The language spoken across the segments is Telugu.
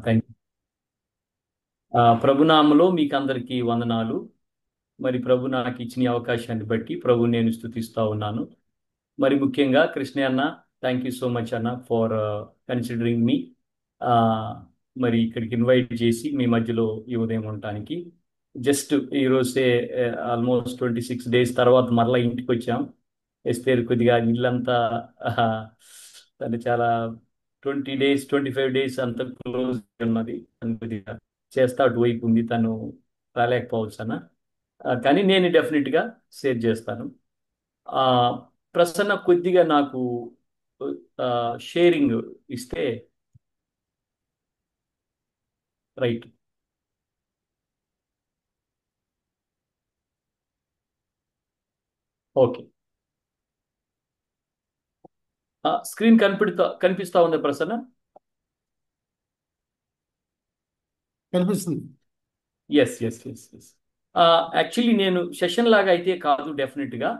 థ్యాంక్ ప్రభునామలో మీకు అందరికీ వందనాలు. మరి ప్రభు నాకు ఇచ్చిన ఈ అవకాశాన్ని బట్టి ప్రభు నేను స్తుతిస్తా ఉన్నాను. మరి ముఖ్యంగా కృష్ణ అన్న, థ్యాంక్ యూ సో మచ్ అన్న ఫర్ కన్సిడరింగ్ మీ. మరి ఇక్కడికి ఇన్వైట్ చేసి మీ మధ్యలో ఈ ఉదయం ఉండటానికి. జస్ట్ ఈరోజే ఆల్మోస్ట్ 26 days తర్వాత మరలా ఇంటికి వచ్చాం. ఎస్తేరు కొద్దిగా ఇల్లంతా తను చాలా 20 days 25 days అంత క్లోజ్ ఉన్నది. తను కొద్దిగా చేస్తా అటువైపు ఉంది, తను రాలేకపోవచ్చు అన్న. కానీ నేను డెఫినెట్గా షేర్ చేస్తాను. ఆ, ప్రసన్న కొద్దిగా నాకు షేరింగ్ ఇస్తే. రైట్. ఓకే. స్క్రీన్ కనిపిస్తా ఉంది ప్రసన్న. కనిపిస్తుంది. Yes yes yes yes. Actually నేను సెషన్ లాగా అయితే కాదు, డెఫినెట్గా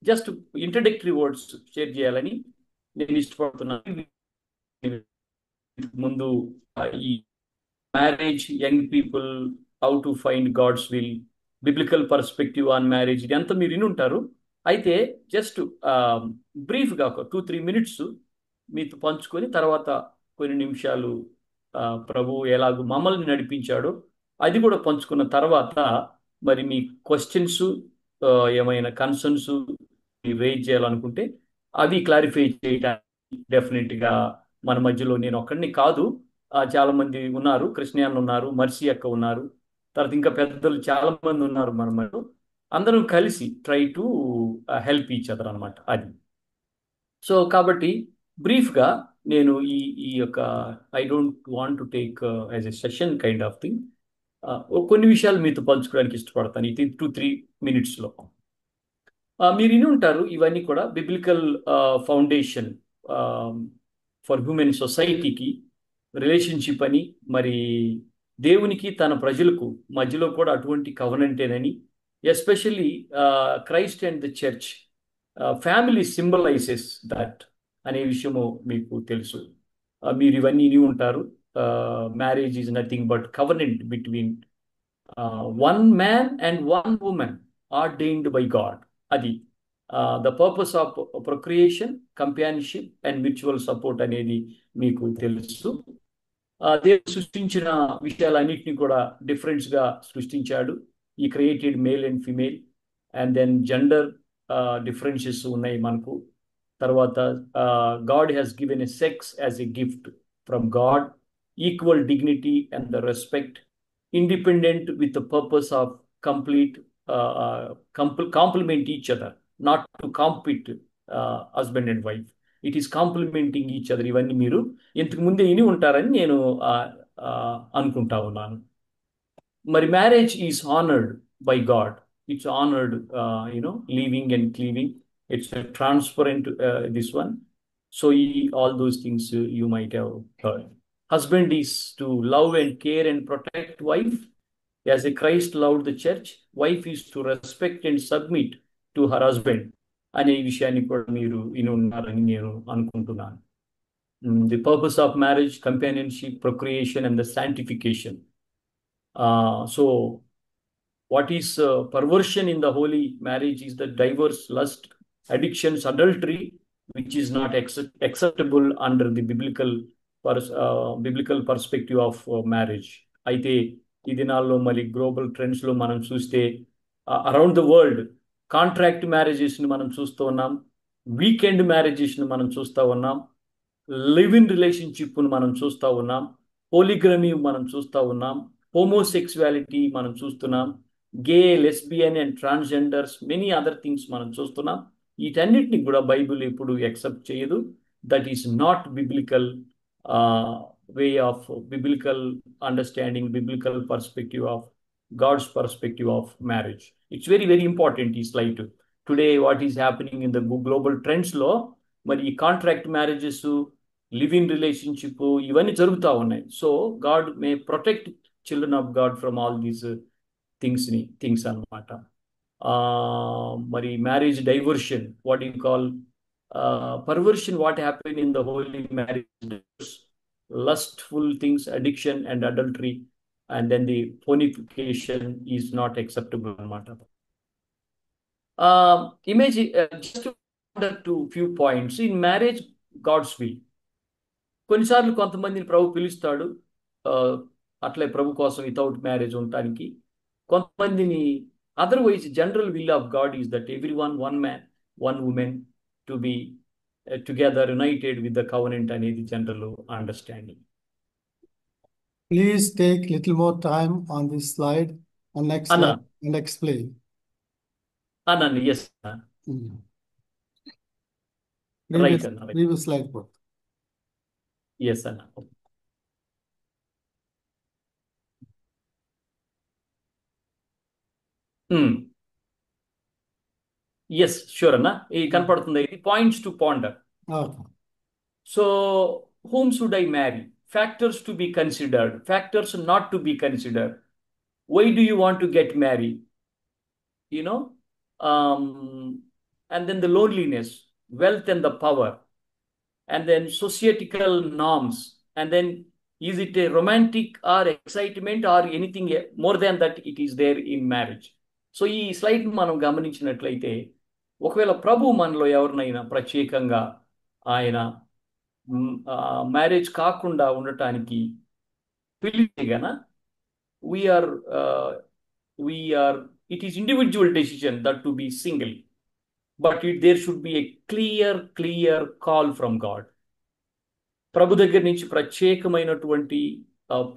జస్ట్ ఇంట్రడక్టరీ వర్డ్స్ షేర్ చేయాలని నేను ఇష్టపడుతున్నాను. ముందు ఈ marriage, young people, how to find God's will, biblical perspective on marriage, ఇదంతా మీరు విని ఉంటారు. అయితే జస్ట్ బ్రీఫ్గా ఒక 2-3 minutes మీతో పంచుకొని తర్వాత కొన్ని నిమిషాలు ప్రభు ఎలాగో మమ్మల్ని నడిపించాడో అది కూడా పంచుకున్న తర్వాత మరి మీ క్వశ్చన్స్, ఏమైనా కన్సర్న్స్ రేజ్ చేయాలనుకుంటే అవి క్లారిఫై చేయడానికి డెఫినెట్గా మన మధ్యలో నేను ఒక్కడిని కాదు, చాలా మంది ఉన్నారు. కృష్ణయాన్ ఉన్నారు, మర్సి అక్క ఉన్నారు, తర్వాత ఇంకా పెద్దలు చాలా మంది ఉన్నారు మన మధ్యలో. అందరం కలిసి try to help each other అనమాట అది. సో కాబట్టి బ్రీఫ్గా నేను ఈ ఈ యొక్క I don't want to take as a session kind of thing, కొన్ని విషయాలు మీతో పంచుకోవడానికి ఇష్టపడతాను ఈ 2-3 minutes లో. మీరు విని ఉంటారు ఇవన్నీ కూడా బిబ్లికల్ ఫౌండేషన్ ఫర్ హ్యూమన్ సొసైటీకి, రిలేషన్షిప్ అని, మరి దేవునికి తన ప్రజలకు మధ్యలో కూడా అటువంటి కవనెంటేనని, especially Christ and the church family symbolizes that అనే విషయము మీకు తెలుసు. మీరు ఇవన్నీ విని ఉంటారు. Marriage is nothing but covenant between one man and one woman ordained by God. అది the purpose of procreation, companionship and mutual support అనేది మీకు తెలుసు. దేవుడు సృష్టించిన విషయాలన్నింటినీ కూడా డిఫరెంట్స్గా సృష్టించాడు. ఈ created male and female, and then gender differences ఉన్నాయి మనకు. తర్వాత God has given a sex as a gift from God, equal dignity and the respect, independent with the purpose of complete complement each other, not to compete husband and wife. It is complementing each other. ఇవన్నీ మీరు ఇంతకు ముందే విని ఉంటారని నేను అనుకుంటా ఉన్నాను. మరి marriage is honoured by God. It's honoured, leaving and cleaving. It's transparent, this one. So ఈ all those things you might have heard. Husband is to love and care and protect wife as a Christ loved the church. Wife is to respect and submit to her husband అనే విషయాన్ని కూడా మీరు విని ఉన్నారని నేను అనుకుంటున్నాను. The purpose of marriage, companionship, procreation and the sanctification. So what is perversion in the holy marriage is the diverse lust, addictions, adultery, which is not acceptable under the biblical perspective of marriage. అయితే ఈ దినాల్లో మళ్ళీ గ్లోబల్ ట్రెండ్స్లో మనం చూస్తే అరౌండ్ ద వరల్డ్ కాంట్రాక్ట్ మ్యారేజెస్ని మనం చూస్తూ ఉన్నాం, వీకెండ్ మ్యారేజెస్ని మనం చూస్తూ ఉన్నాం, లివ్ ఇన్ రిలేషన్షిప్ను మనం చూస్తూ ఉన్నాం, పోలిగ్రమీ మనం చూస్తూ ఉన్నాం, హోమోసెక్సువాలిటీ మనం చూస్తున్నాం, gay, lesbian and transgenders, many other things మనం చూస్తున్నాం. వీటన్నిటిని కూడా బైబిల్ ఎప్పుడు యాక్సెప్ట్ చేయదు. That is not biblical way of biblical understanding, biblical perspective of God's perspective of marriage. It's very very important ఈ slight. Today what is happening in the global ట్రెండ్స్లో మరి ఈ contract marriages, live in relationship ఇవన్నీ జరుగుతూ ఉన్నాయి. So God may protect children of God from all these things అన్నమాట. మరి marriage diversion, what you call perversion, what happen in the holy marriage. lustful things, addiction and adultery, and then the fornication is not acceptable అన్నమాట. Image, just to few points in marriage, God's will. కొన్నిసార్లు కొంతమందిని ప్రభు పిలుస్తాడు ఆ, అట్లే ప్రభు కోసం వితౌట్ మ్యారేజ్ ఉండటానికి. కొంతమందిని otherwise general will of God is that every one man one woman to be together united with the covenant అనేది general understanding. Please take little more time on this slide and next అన్న slide and explain. అన్న ఎస్ Mm. రైట్ అన్న Previous slide, both. ఎస్ అన్న. ఎస్ షూర్ అన్న. ఇది కనపడుతుంది, ఇది points to ponder. Okay. So, whom should I marry? Factors to be considered, factors not to be considered. Why do you want to get married? You know, um, and then the loneliness, wealth, and the power, and then societal norms, and then is it a romantic or excitement or anything more than that? It is there in marriage. So ఈ స్లైడ్ మనం గమనించినట్లయితే, ఒకవేళ ప్రభు మనలో ఎవరినైనా ప్రత్యేకంగా ఆయన మ్యారేజ్ కాకుండా ఉండటానికి పిలిస్తే గన we are we are it is individual decision that to be single, but there should be a clear call from God. ప్రభు దగ్గర నుంచి ప్రత్యేకమైనటువంటి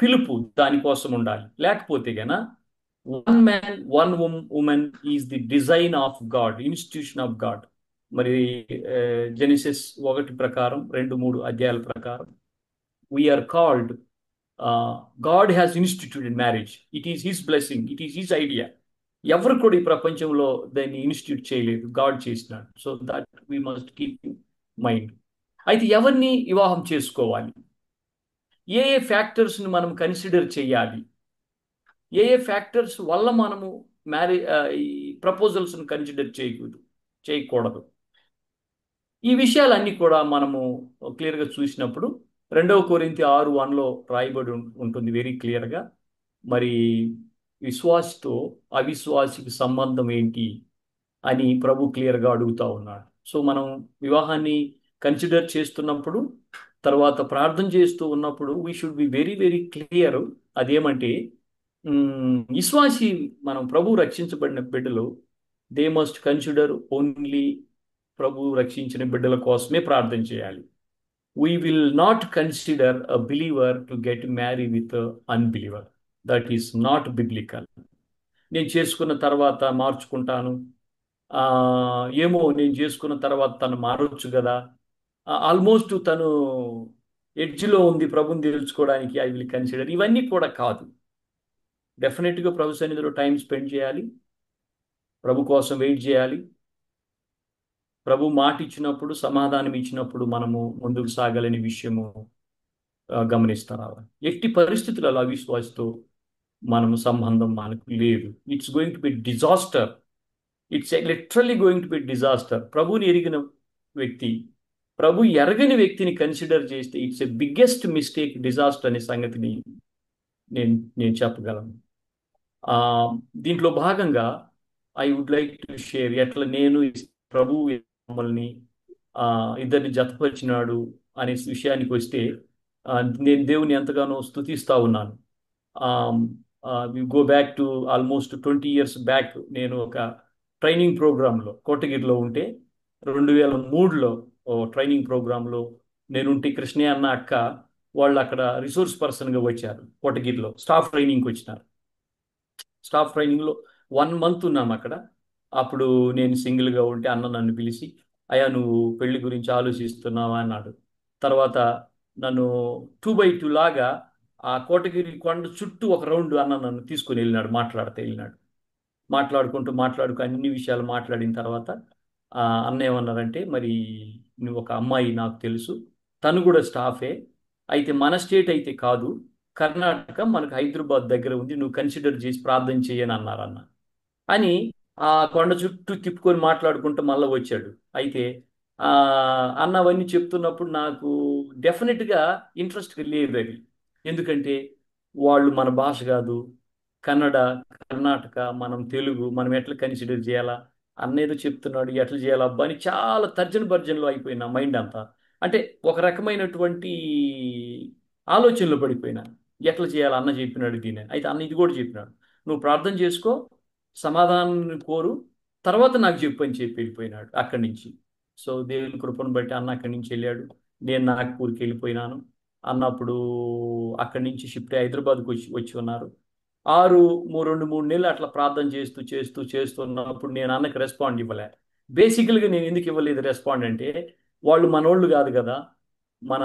పిలుపు దానికోసం ఉండాలి. లేకపోతే గన one man one woman is the design of God, institution of God. మరి జెనిసిస్ 1 ప్రకారం 2-3 అధ్యాయాల ప్రకారం we are called, God has instituted marriage. It is his blessing, it is his idea. ఎవరు కూడా ఈ ప్రపంచంలో దాన్ని ఇన్స్టిట్యూట్ చేయలేదు, గాడ్ చేసినాడు. So that we must keep in mind. అయితే ఎవరిని వివాహం చేసుకోవాలి, ఏ ఏ ఫ్యాక్టర్స్ని మనం కన్సిడర్ చేయాలి, ఏ ఏ ఫ్యాక్టర్స్ వల్ల మనము ఈ ప్రపోజల్స్ని కన్సిడర్ చేయకూడదు, ఈ విషయాలన్నీ కూడా మనము క్లియర్గా చూసినప్పుడు 2 కొరింథీ 6:1 రాయబడి ఉంటుంది వెరీ క్లియర్గా. మరి విశ్వాసితో అవిశ్వాసికి సంబంధం ఏంటి అని ప్రభు క్లియర్గా అడుగుతా ఉన్నాడు. సో మనం వివాహాన్ని కన్సిడర్ చేస్తున్నప్పుడు, తర్వాత ప్రార్థన చేస్తూ ఉన్నప్పుడు we should be very very clear. అదేమంటే విశ్వాసి, మనం ప్రభు రక్షించబడిన బిడ్డలు, దే మస్ట్ కన్సిడర్ ఓన్లీ ప్రభు రక్షించిన బిడ్డల కోసమే ప్రార్థన చేయాలి. We will not consider a believer to get marry with unbeliever. That is not biblical. నేను చేసుకున్న తర్వాత మార్చుకుంటాను, ఏమో నేను చేసుకున్న తర్వాత తను మారవచ్చు కదా, ఆల్మోస్ట్ తను ఎడ్జ్లో ఉంది ప్రభుని తెలుసుకోవడానికి, ఐ విల్ కన్సిడర్. ఇవన్నీ కూడా కాదు. డెఫినెట్గా ప్రభు సన్నిధిలో టైం స్పెండ్ చేయాలి, ప్రభు కోసం వెయిట్ చేయాలి. ప్రభు మాట ఇచ్చినప్పుడు, సమాధానం ఇచ్చినప్పుడు మనము ముందుకు సాగాలని విషయము గమనిస్తారు. ఎట్టి పరిస్థితులలో అవిశ్వాసతో మనము సంబంధం మనకు లేదు. It's going to be disaster. It's literally going to be disaster. ప్రభుని ఎరిగిన వ్యక్తి ప్రభు ఎరగని వ్యక్తిని కన్సిడర్ చేస్తే it's a biggest mistake, disaster అనే సంగతిని నేను చెప్పగలను. దీంట్లో భాగంగా I would like to share ఎట్లా నేను ప్రభు మమ్మల్ని ఇద్దరిని జతపరిచినాడు అనే విషయానికి వస్తే, నేను దేవుని ఎంతగానో స్తుతిస్తా ఉన్నాను. Go back to almost 20 years back. నేను ఒక ట్రైనింగ్ ప్రోగ్రాంలో కోటగిరిలో ఉంటే 2003లో ట్రైనింగ్ ప్రోగ్రాంలో నేనుంటే కృష్ణయ్య అన్న అక్క వాళ్ళు అక్కడ రిసోర్స్ పర్సన్గా వచ్చారు. కోటగిరిలో స్టాఫ్ ట్రైనింగ్కి వచ్చినారు. స్టాఫ్ ట్రైనింగ్లో 1 month ఉన్నాము అక్కడ. అప్పుడు నేను సింగిల్గా ఉంటే అన్న నన్ను పిలిచి, అయ్యా నువ్వు పెళ్లి గురించి ఆలోచిస్తున్నావా అన్నాడు. తర్వాత నన్ను 2x2 లాగా ఆ కోటగిరి కొండ చుట్టూ ఒక రౌండ్ అన్న నన్ను తీసుకుని వెళ్ళినాడు. మాట్లాడుకుంటూ అన్ని విషయాలు మాట్లాడిన తర్వాత అన్న ఏమన్నారంటే, మరి నువ్వు ఒక అమ్మాయి నాకు తెలుసు, తను కూడా స్టాఫే, అయితే మన స్టేట్ అయితే కాదు, కర్ణాటక, మనకు హైదరాబాద్ దగ్గర ఉంది, నువ్వు కన్సిడర్ చేసి ప్రార్థన చేయని అన్నారన్న. అని ఆ కొండ చుట్టూ తిప్పుకొని మాట్లాడుకుంటూ మళ్ళీ వచ్చాడు. అయితే ఆ, అన్న అవన్నీ చెప్తున్నప్పుడు నాకు డెఫినెట్గా ఇంట్రెస్ట్ లేదు అవి. ఎందుకంటే వాళ్ళు మన భాష కాదు, కన్నడ, కర్ణాటక, మనం తెలుగు, మనం ఎట్లా కన్సిడర్ చేయాలా, అన్న ఏదో చెప్తున్నాడు ఎట్లా చేయాలా అబ్బా అని చాలా తర్జన భర్జనలో అయిపోయిన మైండ్ అంతా. అంటే ఒక రకమైనటువంటి ఆలోచనలో పడిపోయినా, ఎట్లా చేయాలి అన్న చెప్పినాడు దీని. అయితే అన్న ఇది కూడా చెప్పినాడు, నువ్వు ప్రార్థన చేసుకో, సమాధానం కోరు, తర్వాత నాకు చెప్పు అని చెప్పి వెళ్ళిపోయినాడు అక్కడి నుంచి. సో దేవుని కృపను బట్టి అన్న అక్కడి నుంచి వెళ్ళాడు. నేను నాగ్పూర్కి వెళ్ళిపోయినాను. అన్నప్పుడు అక్కడి నుంచి షిఫ్ట్ అయ్యి హైదరాబాద్కి వచ్చి వచ్చి ఉన్నారు. 2 3 నెలలు అట్లా ప్రార్థన చేస్తూ చేస్తూ చేస్తున్నప్పుడు నేను అన్నకి రెస్పాండ్ ఇవ్వలే. బేసికల్గా నేను ఎందుకు ఇవ్వలేదు రెస్పాండ్ అంటే, వాళ్ళు మనోళ్ళు కాదు కదా, మన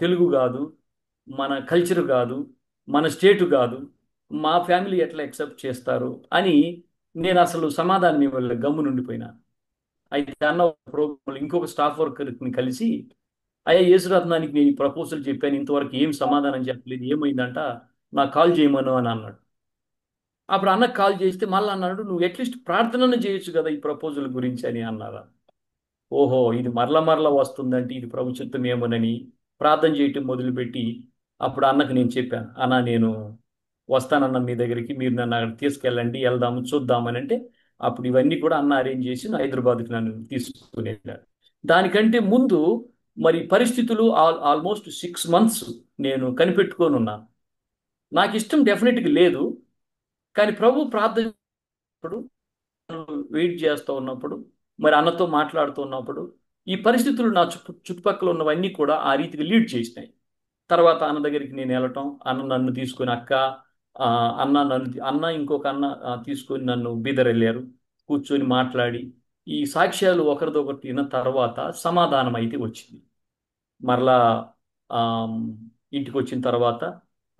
తెలుగు కాదు, మన కల్చర్ కాదు, మన స్టేటు కాదు, మా ఫ్యామిలీ ఎట్లా యాక్సెప్ట్ చేస్తారు అని నేను అసలు సమాధానం ఇవ్వలేదు, గమ్ము నుండిపోయినా. అయితే అన్న ప్రోగ్రాంలో ఇంకొక స్టాఫ్ వర్కర్ని కలిసి, అయ్యా యేసురత్నానికి నేను ఈ ప్రపోజల్ చెప్పాను, ఇంతవరకు ఏం సమాధానం చెప్పలేదు, ఏమైందంట, నాకు కాల్ చేయమను అని అన్నాడు. అప్పుడు అన్నకు కాల్ చేస్తే మళ్ళీ అన్నాడు, నువ్వు అట్లీస్ట్ ప్రార్థనను చేయొచ్చు కదా ఈ ప్రపోజల్ గురించి అని అన్నారా. ఓహో, ఇది మరల మరల వస్తుందంటే ఇది ప్రభు చిత్తమేమోనని ప్రార్థన చేయటం మొదలుపెట్టి, అప్పుడు అన్నకు నేను చెప్పాను, అన్న నేను వస్తానన్న మీ దగ్గరికి, మీరు నన్ను అక్కడ తీసుకెళ్ళండి, వెళ్దాము చూద్దామని అంటే, అప్పుడు ఇవన్నీ కూడా అన్న అరేంజ్ చేసి హైదరాబాద్కి నన్ను తీసుకుని వెళ్ళాడు. దానికంటే ముందు మరి పరిస్థితులు ఆల్మోస్ట్ 6 months నేను కనిపెట్టుకొని ఉన్నాను. నాకు ఇష్టం డెఫినెట్గా లేదు, కానీ ప్రభు ప్రార్థన వెయిట్ చేస్తూ ఉన్నప్పుడు, మరి అన్నతో మాట్లాడుతూ ఉన్నప్పుడు, ఈ పరిస్థితులు నా చుట్టుపక్కల ఉన్నవన్నీ కూడా ఆ రీతికి లీడ్ చేసినాయి. తర్వాత అన్న దగ్గరికి నేను వెళ్ళటం, అన్న నన్ను తీసుకొని అక్క, ఆ, అన్న ఇంకొక అన్న తీసుకొని నన్ను బీదర్ వెళ్ళారు. కూర్చొని మాట్లాడి ఈ సాక్ష్యాలు ఒకరిదొకటి విన్న తర్వాత సమాధానం అయితే వచ్చింది. మరలా ఆమ్, ఇంటికి వచ్చిన తర్వాత,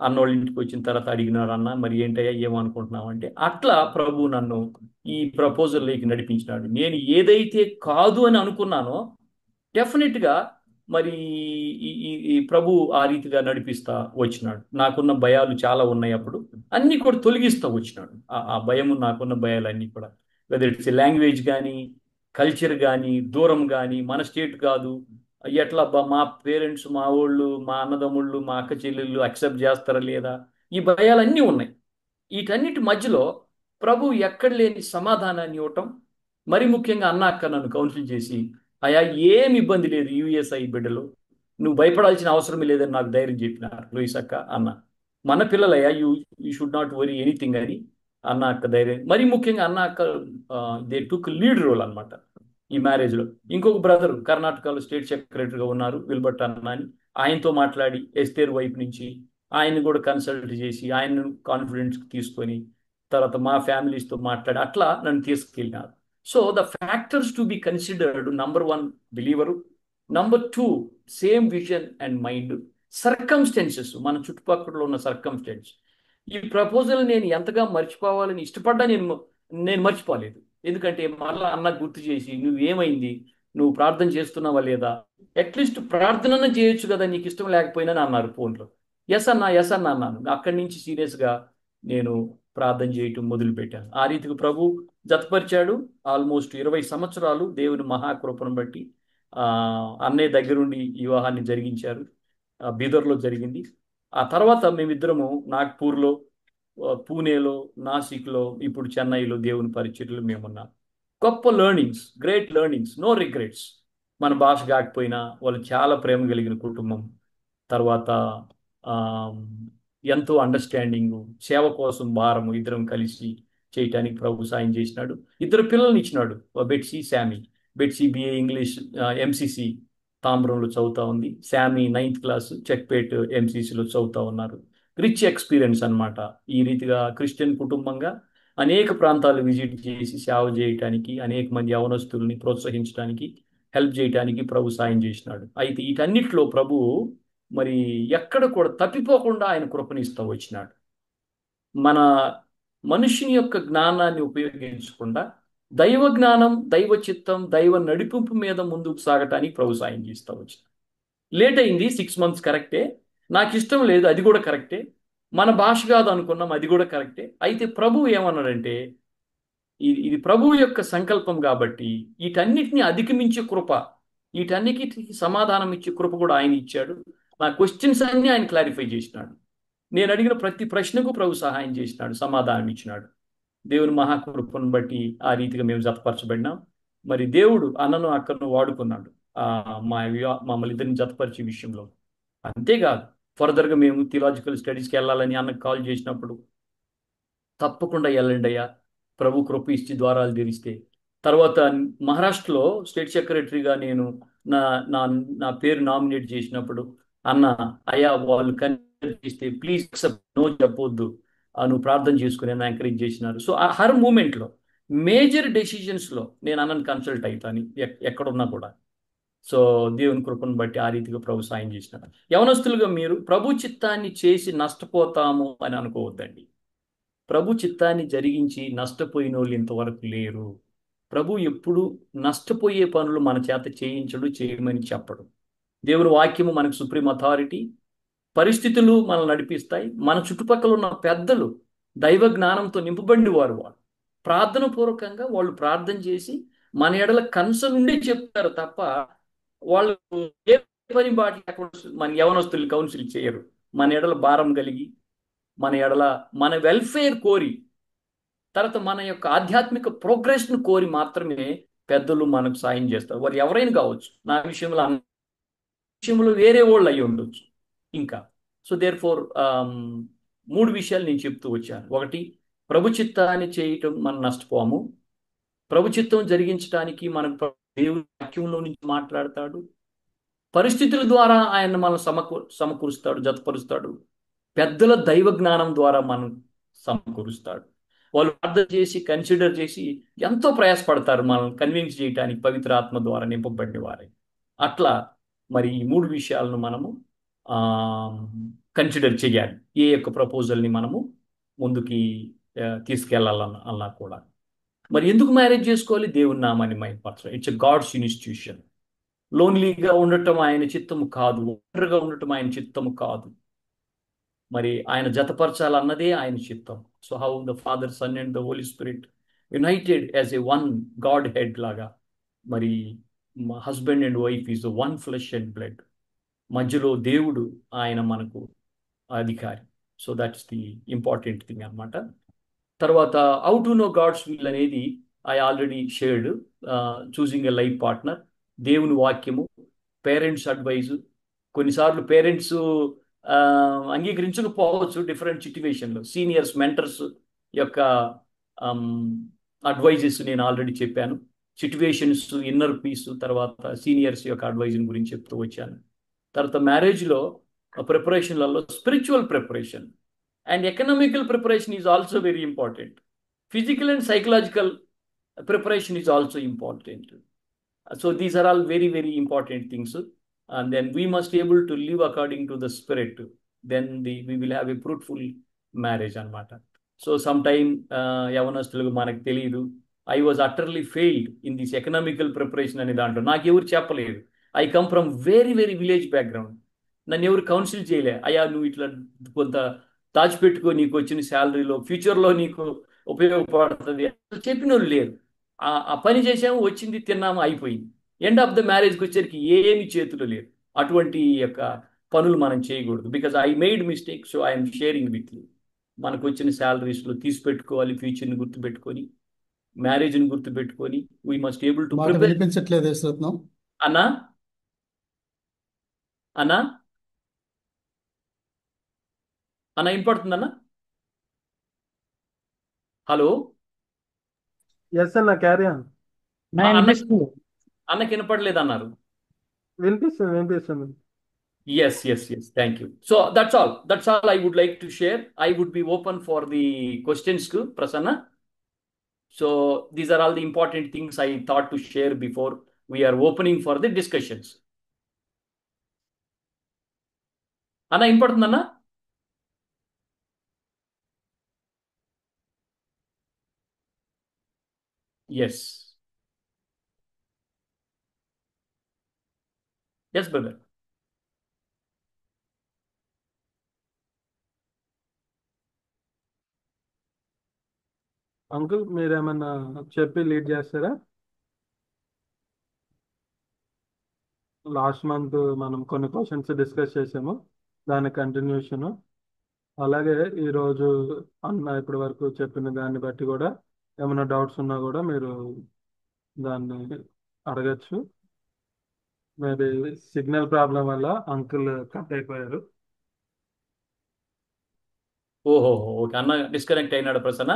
అన్నోళ్ళ ఇంటికి వచ్చిన తర్వాత అడిగినాడు, అన్న మరి ఏంటయ్యా ఏమనుకుంటున్నావు అంటే, అట్లా ప్రభు నన్ను ఈ ప్రపోజల్లోకి నడిపించినాడు. నేను ఏదైతే కాదు అని అనుకున్నానో డెఫినెట్గా మరి ఈ ప్రభు ఆ రీతిగా నడిపిస్తా వచ్చినాడు. నాకున్న భయాలు చాలా ఉన్నాయి అప్పుడు, అన్నీ కూడా తొలగిస్తూ వచ్చినాడు. ఆ భయము, నాకున్న భయాలన్నీ కూడా, వెదర్ ఇట్స్ లాంగ్వేజ్ కానీ, కల్చర్ కానీ, దూరం కానీ, మన స్టేట్ కాదు, ఎట్లా అబ్బా మా పేరెంట్స్, మా వాళ్ళు, మా అన్నదమ్ముళ్ళు, మా అక్క చెల్లెళ్ళు యాక్సెప్ట్ చేస్తారా లేదా, ఈ భయాలన్నీ ఉన్నాయి. వీటన్నిటి మధ్యలో ప్రభు ఎక్కడ లేని సమాధానాన్ని ఇవ్వటం, మరి ముఖ్యంగా అన్న అక్క నన్ను కౌన్సిల్ చేసి, అయా ఏమి ఇబ్బంది లేదు యుఎస్ఐ బిడ్డలు, నువ్వు భయపడాల్సిన అవసరం లేదని నాకు ధైర్యం చెప్పినారు లూయిస్ అక్క అన్న. మన పిల్లలయ్యా, you should not worry anything అని అన్న అక్క ధైర్యం. మరి ముఖ్యంగా అన్న అక్క దే టుక్ లీడ్ రోల్ అనమాట ఈ మ్యారేజ్లో. ఇంకొక బ్రదర్ కర్ణాటకలో స్టేట్ సెక్రటరీగా ఉన్నారు, విల్బర్ట్ అన్న అని, ఆయనతో మాట్లాడి ఎస్తేర్ వైపు నుంచి ఆయన్ని కూడా కన్సల్ట్ చేసి ఆయన్ను కాన్ఫిడెన్స్కి తీసుకొని, తర్వాత మా ఫ్యామిలీస్తో మాట్లాడి అట్లా నన్ను తీసుకెళ్ళినారు. So the factors to be considered: number 1 believer, number 2 same vision and mind, circumstances, మన చుట్టుపక్కల ఉన్న సర్కమ్స్టెన్స్. ఈ ప్రపోజల్ నేను ఎంతగా మర్చిపోవాలని ఇష్టపడ్డా, నేను మర్చిపోలేదు. ఎందుకంటే మళ్ళా అన్న గుర్తు చేసి, నువ్వేమైంది, నువ్వు ప్రార్థన చేస్తున్నావా లేదా, అట్లీస్ట్ ప్రార్థన చేయొచ్చు కదా నీకు ఇష్టం లేకపోయినా అని అన్నారు ఫోన్లో. ఎస్ అన్నా, ఎస్ అన్నా అన్నాను. అక్కడి నుంచి సీరియస్గా నేను ప్రార్థన చేయటం మొదలుపెట్టాను. ఆ రీతికి ప్రభు జతపరిచాడు. ఆల్మోస్ట్ 20 సంవత్సరాలు దేవుని మహాకృపను బట్టి ఆ, అన్నయ్య దగ్గరుండి ఈ వివాహాన్ని జరిగించారు. బీదర్లో జరిగింది. ఆ తర్వాత మేమిద్దరము నాగ్పూర్లో, పూణేలో, నాసిక్లో, ఇప్పుడు చెన్నైలో దేవుని పరిచర్యలు మేమున్నాం. గొప్ప learnings, great learnings, no regrets. మన భాష కాకపోయినా వాళ్ళు చాలా ప్రేమ కలిగిన కుటుంబం. తర్వాత ఆ, ఎంతో అండర్స్టాండింగ్, సేవ కోసం భారము, ఇద్దరం కలిసి చేయటానికి ప్రభు సాయం చేసినాడు. ఇద్దరు పిల్లల్ని ఇచ్చినాడు, Betsy, Sammy. Betsy BA English MCC తాంబ్రంలో చదువుతా ఉంది. శామీ 9th క్లాస్ చెక్పేట్ ఎంసీసీలో చదువుతా ఉన్నారు. రిచ్ ఎక్స్పీరియన్స్ అన్నమాట. ఈ రీతిగా క్రిస్టియన్ కుటుంబంగా అనేక ప్రాంతాలు విజిట్ చేసి సేవ చేయటానికి, అనేక మంది యవనస్తుల్ని ప్రోత్సహించడానికి, హెల్ప్ చేయటానికి ప్రభు సాయం చేసినాడు. అయితే వీటన్నిటిలో ప్రభు మరి ఎక్కడ కూడా తప్పిపోకుండా ఆయన కృపణిస్తూ వచ్చినాడు. మన మనుషుని యొక్క జ్ఞానాన్ని ఉపయోగించకుండా దైవ జ్ఞానం, దైవ చిత్తం, దైవ నడిపింపు మీద ముందుకు సాగటానికి ప్రభు సాయం చేస్తూ వచ్చినాడు. లేట్ అయింది 6 months, కరెక్టే. నాకు ఇష్టం లేదు, అది కూడా కరెక్టే. మన భాష కాదు అనుకున్నాం, అది కూడా కరెక్టే. అయితే ప్రభు ఏమన్నాడంటే, ఇది ప్రభువు యొక్క సంకల్పం కాబట్టి వీటన్నిటిని అధిగమించే కృప, వీటన్నిటికీ సమాధానం ఇచ్చే కృప కూడా ఆయన ఇచ్చాడు. నా క్వశ్చన్స్ అన్ని ఆయన క్లారిఫై చేసినాడు. నేను అడిగిన ప్రతి ప్రశ్నకు ప్రభు సహాయం చేసినాడు, సమాధానం ఇచ్చినాడు. దేవుని మహాకృపను బట్టి ఆ రీతిగా మేము జతపరచబడినాం. మరి దేవుడు అన్నను అక్కను వాడుకున్నాడు ఆ మమ్మల్ని ఇద్దరిని జతపరిచే విషయంలో. అంతేకాదు, ఫర్దర్గా మేము థియలాజికల్ స్టడీస్కి వెళ్ళాలని అన్నకు కాల్ చేసినప్పుడు, తప్పకుండా వెళ్ళండి అయ్యా, ప్రభు కృప ఇచ్చి ద్వారాలు తెరిస్తే. తర్వాత మహారాష్ట్రలో స్టేట్ సెక్రటరీగా నేను నా నా నా పేరు నామినేట్ చేసినప్పుడు, అన్న, అయ్యా వాళ్ళు కన్సిడర్ చేస్తే ప్లీజ్ అక్సెప్ట్, నో చెప్పొద్దు, నువ్వు ప్రార్థన చేసుకుని నన్ను ఎంకరేజ్ చేసినారు. సో ఆ హర్ మూమెంట్లో మేజర్ డెసిషన్స్లో నేను అన్నను కన్సల్ట్ అవుతాను, ఎక్కడున్నా కూడా. సో దేవుని కృపను బట్టి ఆ రీతిగా ప్రభు సాయం చేసినాడు. యవనస్తులుగా మీరు ప్రభు చిత్తాన్ని చేసి నష్టపోతాము అని అనుకోవద్దండి. ప్రభు చిత్తాన్ని జరిగించి నష్టపోయిన వాళ్ళు ఇంతవరకు లేరు. ప్రభు ఎప్పుడు నష్టపోయే పనులు మన చేత చేయించడు, చేయమని చెప్పడు. దేవుని వాక్యము మనకు సుప్రీం అథారిటీ. పరిస్థితులు మనల్ని నడిపిస్తాయి. మన చుట్టుపక్కల ఉన్న పెద్దలు దైవ జ్ఞానంతో నింపబడిన వారు. వాళ్ళు ప్రార్థన పూర్వకంగా వాళ్ళు ప్రార్థన చేసి మన ఎడల కన్సర్న్ ఉండి చెప్తారు తప్ప వాళ్ళు ఏ పని బాటి మన యవనస్తులు కౌన్సిల్ చేయరు. మన ఎడల భారం కలిగి, మన ఎడల మన వెల్ఫేర్ కోరి, తర్వాత మన యొక్క ఆధ్యాత్మిక ప్రోగ్రెస్ను కోరి మాత్రమే పెద్దలు మనకు సాయం చేస్తారు. వారు ఎవరైనా కావచ్చు, నా విషయంలో విషయంలో వేరే వాళ్ళు అయి ఉండొచ్చు ఇంకా. సో దేర్ ఫోర్ మూడు విషయాలు నేను చెప్తూ వచ్చాను. ఒకటి, ప్రభు చిత్తాన్ని చేయటం మనం నష్టపోము. ప్రభు చిత్తం జరిగించడానికి మనకు దేవుని వాక్యంలో నుంచి మాట్లాడతాడు. పరిస్థితుల ద్వారా ఆయన మనం సమకూరుస్తాడు, జతపరుస్తాడు. పెద్దల దైవ జ్ఞానం ద్వారా మనం సమకూరుస్తాడు. వాళ్ళు ప్రార్థన చేసి కన్సిడర్ చేసి ఎంతో ప్రయాసపడతారు మనం కన్విన్స్ చేయడానికి, పవిత్ర ఆత్మ ద్వారా నింపబడిన వారే. అట్లా మరి ఈ మూడు విషయాలను మనము కన్సిడర్ చేయాలి ఏ యొక్క ప్రపోజల్ని మనము ముందుకి తీసుకెళ్లాలన్నా కూడా. మరి ఎందుకు మ్యారేజ్ చేసుకోవాలి? దేవుని నామాన్ని మహిమపరచడం. It's a God's institution. లోన్లీగా ఉండటం ఆయన చిత్తము కాదు, ఒంటరిగా ఉండటం ఆయన చిత్తము కాదు. మరి ఆయన జతపరచాలన్నదే ఆయన చిత్తం. So how the father, son and the holy spirit united as a one God head లాగా, మరి husband and wife is one flesh and blood. మధ్యలో దేవుడు ఆయన మనకు అధికారి. So that's the important thing అన్నమాట. తర్వాత how to know God's will అనేది I already shared. Choosing a life partner, దేవుని వాక్యము, పేరెంట్స్ అడ్వైజు. కొన్నిసార్లు పేరెంట్స్ అంగీకరించకపోవచ్చు డిఫరెంట్ సిచ్యువేషన్లో. సీనియర్స్, మెంటర్స్ యొక్క అడ్వైజెస్ నేను ఆల్రెడీ చెప్పాను. సిచ్యువేషన్స్, ఇన్నర్ పీస్, తర్వాత సీనియర్స్ యొక్క అడ్వైజన్ గురించి చెప్తూ వచ్చాను. తర్వాత మ్యారేజ్లో ప్రిపరేషన్లలో spiritual preparation and economical preparation is also very important. Physical and psychological preparation is also important. So these are all very, very important things. And then we must able to live according to the spirit. Then we will have a fruitful marriage అన్నమాట. సో సమ్ టైమ్ యవనస్తులకు మనకు తెలియదు. I was utterly failed in this economical preparation అనే దాంట్లో. నాకు ఎవరు చెప్పలేదు. I come from very very village background. నన్ను ఎవరు కౌన్సిల్ చేయలే, అయ్యా నువ్వు ఇట్లా కొంత దాచిపెట్టుకో, నీకు వచ్చిన శాలరీలో ఫ్యూచర్లో నీకు ఉపయోగపడుతుంది చెప్పిన వాళ్ళు లేరు. ఆ పని చేసాము, వచ్చింది, తిన్నాము, అయిపోయింది. ఎండ్ ఆఫ్ ద మ్యారేజ్కి వచ్చేసరికి ఏమి చేతులు లేరు. అటువంటి యొక్క పనులు మనం చేయకూడదు. Because I made mistake, so I'm sharing with you. మనకు వచ్చిన శాలరీస్లో తీసి పెట్టుకోవాలి, ఫ్యూచర్ని గుర్తుపెట్టుకొని, మ్యారేజ్ని గుర్తుపెట్టుకొని, వీ మస్ట్ ఏబుల్ టు మాట ప్రిపేర్. వినిపించట్లేదు యేసురత్నం. అన్నా అన్నా అన్న వినపడుతుందన్నా? హలో ఎస్ అన్న, క్యారీ ఆన్. అన్నకి వినిపిస్తుంది. అన్నకి వినపడలేదు అన్నారు. వినిపిస్తుంది, వినిపిస్తుంది. Yes, yes, yes. Thank you. So that's all. That's all I would like to share. I would be open for the questions, Prasanna. So these are all the important things I thought to share before we are opening for the discussions. Anna, important Anna? Yes. Yes, brother. Uncle మీరేమన్నా చెప్పి లీడ్ చేస్తారా? లాస్ట్ మంత్ మనం కొన్ని క్వశ్చన్స్ డిస్కస్ చేసాము, దాని కంటిన్యూషన్. అలాగే ఈరోజు అన్న ఇప్పటి వరకు చెప్పిన దాన్ని బట్టి కూడా ఏమైనా డౌట్స్ ఉన్నా కూడా మీరు దాన్ని అడగచ్చు. మేబీ సిగ్నల్ ప్రాబ్లం వల్ల అంకుల్ కట్ అయిపోయారు. ఓహో, ఓకే. అన్న డిస్కనెక్ట్ అయినాడు ప్రసన్న.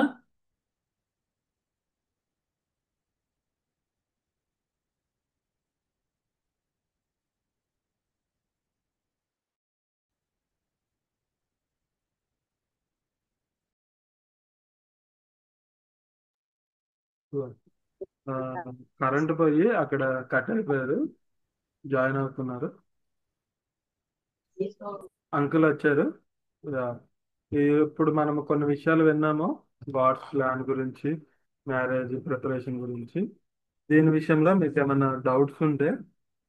కరెంట్ పోయి అక్కడ కట్ అయిపోయారు, జాయిన్ అవుతున్నారు. అంకుల్ వచ్చారు. యా. ఇప్పుడు మనం కొన్ని విషయాలు విన్నాము, గాడ్స్ ప్లాన్ గురించి, మ్యారేజ్ ప్రిపరేషన్ గురించి. దీని విషయంలో మీకు ఏమైనా డౌట్స్ ఉంటే,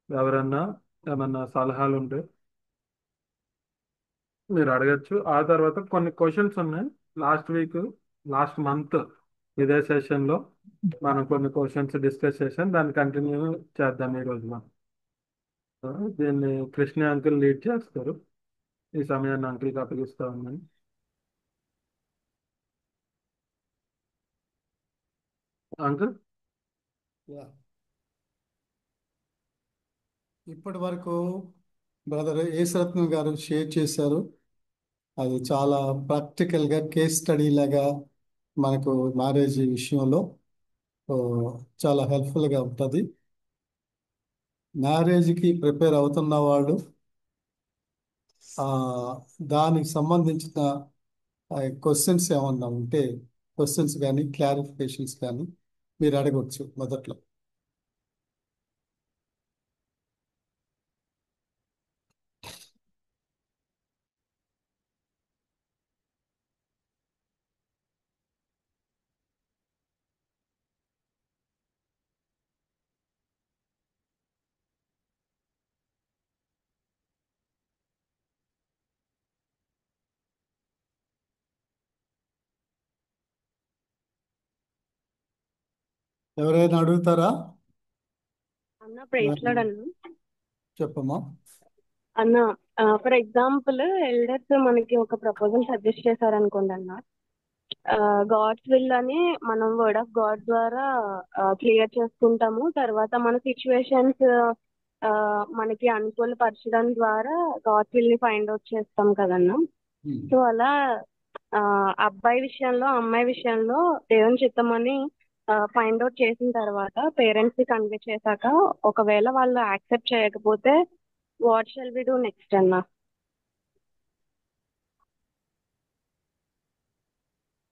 ఎవరన్నా ఏమన్నా సలహాలు ఉంటే మీరు అడగచ్చు. ఆ తర్వాత కొన్ని క్వశ్చన్స్ ఉన్నాయి. లాస్ట్ మంత్ ఇదే సెషన్లో మనం కొన్ని క్వశ్చన్స్ డిస్కస్ చేసాం, దాన్ని కంటిన్యూ చేద్దాం ఈరోజు మనం. దీన్ని కృష్ణ అంకుల్ లీడ్ చేస్తారు. ఈ సమయాన్ని అంకుల్కి అప్పగిస్తా ఉన్నాను. అంకుల్. Yeah. ఇప్పటి వరకు బ్రదర్ యేసరత్నం గారు షేర్ చేశారు. అది చాలా ప్రాక్టికల్గా కేస్ స్టడీ లాగా మనకు మ్యారేజ్ విషయంలో ఓ, చాలా హెల్ప్ఫుల్గా ఉంటుంది. మ్యారేజ్కి ప్రిపేర్ అవుతున్న వాళ్ళు ఆ, దానికి సంబంధించిన క్వశ్చన్స్ ఏమన్నా ఉంటే క్వశ్చన్స్ కానీ క్లారిఫికేషన్స్ కానీ మీరు అడగవచ్చు మొదట్లో. ఎవరైనా అడుగుతారా? అన్న ప్రైజ్ లార్డ్ అన్న. చెప్పమ్మా. అన్న ఫర్ ఎగ్జాంపుల్ ఎల్డర్స్ మనకి ఒక ప్రపోజల్ సజెస్ట్ చేశారనుకోండి అన్న, గాడ్స్ విల్ అని మనం వర్డ్ ఆఫ్ గాడ్ ద్వారా క్లియర్ చేసుకుంటాము. తర్వాత మన సిచ్యువేషన్స్ మనకి అనుకూలపరచడం ద్వారా గాడ్స్ విల్ ని ఫైండ్ అవుట్ చేస్తాం కదన్నా. సో అలా ఆ, అబ్బాయి విషయంలో అమ్మాయి విషయంలో దేవుని చిత్తమని ఫైండ్ అవుట్ చేసిన తర్వాత పేరెంట్స్ కి కన్వే చేశాక ఒకవేళ వాళ్ళు యాక్సెప్ట్ చేయకపోతే what shall we do next అన్న?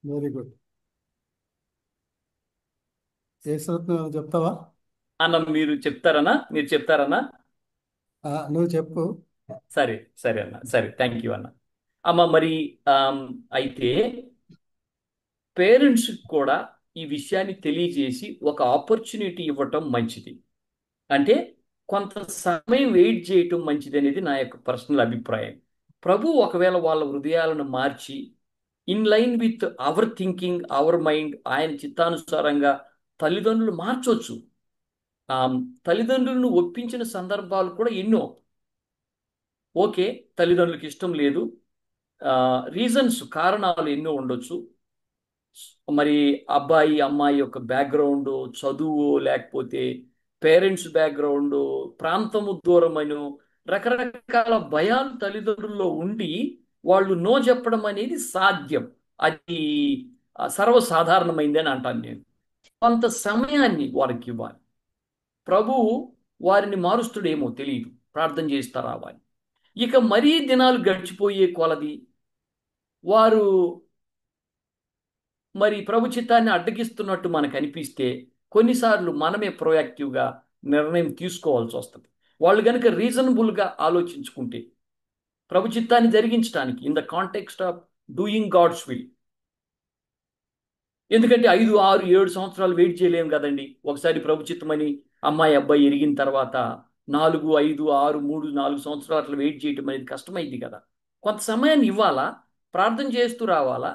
Very good. యేసరత్నం చెప్తావా? అన్న మీరు చెప్తారన్నా? నువ్వు చెప్పు. సరే, సరే అన్న, సరే, థ్యాంక్ యూ అన్న. అమ్మ మరి అయితే పేరెంట్స్ కూడా ఈ విషయాన్ని తెలియజేసి ఒక ఆపర్చునిటీ ఇవ్వటం మంచిది. అంటే కొంత సమయం వెయిట్ చేయటం మంచిది అనేది నా యొక్క పర్సనల్ అభిప్రాయం. ప్రభు ఒకవేళ వాళ్ళ హృదయాలను మార్చి in line with our thinking, our mind, ఆయన చిత్తానుసారంగా తల్లిదండ్రులు మార్చొచ్చు. ఆ, తల్లిదండ్రులను ఒప్పించిన సందర్భాలు కూడా ఎన్నో. ఓకే, తల్లిదండ్రులకు ఇష్టం లేదు, కారణాలు ఎన్నో ఉండొచ్చు. మరి అబ్బాయి అమ్మాయి యొక్క బ్యాక్గ్రౌండ్, చదువు, లేకపోతే పేరెంట్స్ బ్యాక్గ్రౌండ్, ప్రాంతము దూరమైన రకరకాల భయాలు తల్లిదండ్రుల్లో ఉండి వాళ్ళు నో చెప్పడం అనేది సాధ్యం. అది సర్వసాధారణమైంది అని అంటాను నేను. కొంత సమయాన్ని వారికి ఇవ్వాలి. ప్రభువు వారిని మారుస్తుడేమో తెలియదు, ప్రార్థన చేస్తా రావాలి. ఇక మరీ దినాలు గడిచిపోయే కొలది వారు మరి ప్రభు చిత్తాన్ని అడ్డగిస్తున్నట్టు మనకు అనిపిస్తే కొన్నిసార్లు మనమే ప్రొయాక్టివ్గా నిర్ణయం తీసుకోవాల్సి వస్తుంది. వాళ్ళు కనుక రీజనబుల్గా ఆలోచించుకుంటే ప్రభు చిత్తాన్ని జరిగించడానికి in the context of doing God's will. ఎందుకంటే 5, 6, 7 సంవత్సరాలు వెయిట్ చేయలేము కదండి. ఒకసారి ప్రభు చిత్తమని అమ్మాయి అబ్బాయి ఎరిగిన తర్వాత 4, 5, 6, 3, 4 సంవత్సరాలు అట్లా వెయిట్ చేయటం అనేది కష్టమైంది కదా. కొంత సమయాన్ని ఇవ్వాలా, ప్రార్థన చేస్తూ రావాలా.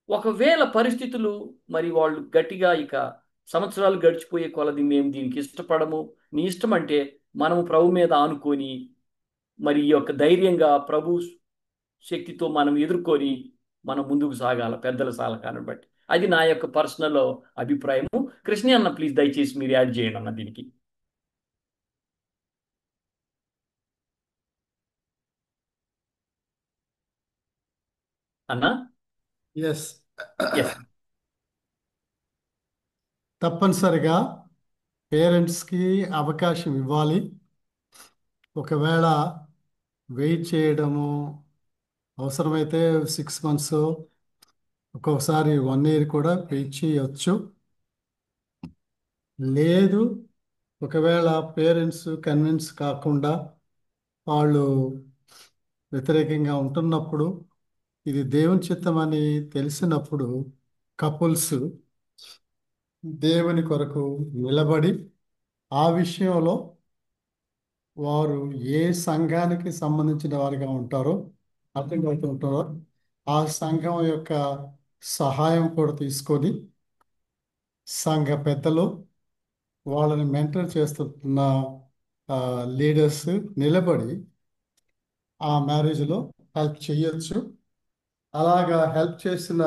ఒకవేళ పరిస్థితులు మరి వాళ్ళు గట్టిగా ఇక సంవత్సరాలు గడిచిపోయే కొలది మేము దీనికి ఇష్టపడము, నీ ఇష్టం అంటే మనము ప్రభు మీద ఆనుకొని మరి ఈ యొక్క ధైర్యంగా ప్రభు శక్తితో మనం ఎదుర్కొని మనం ముందుకు సాగాల పెద్దల సలహాను బట్టి. అది నా యొక్క పర్సనల్ అభిప్రాయము. కృష్ణ అన్న ప్లీజ్ దయచేసి మీరు యాడ్ చేయండి అన్న దీనికి. అన్నా ఎస్ ఎస్ తప్పనిసరిగా పేరెంట్స్కి అవకాశం ఇవ్వాలి. ఒకవేళ వెయిట్ చేయడము అవసరమైతే 6 months, ఒక్కొక్కసారి 1 year కూడా వెయిట్ చేయొచ్చు. లేదు, ఒకవేళ పేరెంట్స్ కన్విన్స్ కాకుండా వాళ్ళు వ్యతిరేకంగా ఉంటున్నప్పుడు, ఇది దేవుని చిత్తం అని తెలిసినప్పుడు కపుల్స్ దేవుని కొరకు నిలబడి ఆ విషయంలో వారు ఏ సంఘానికి సంబంధించిన వారిగా ఉంటారో అర్థమవుతూ ఉంటారో ఆ సంఘం యొక్క సహాయం కూడా తీసుకొని సంఘ పెద్దలు వాళ్ళని మెంటర్ చేస్తున్న లీడర్స్ నిలబడి ఆ మ్యారేజ్లో హెల్ప్ చేయొచ్చు. అలాగా హెల్ప్ చేసిన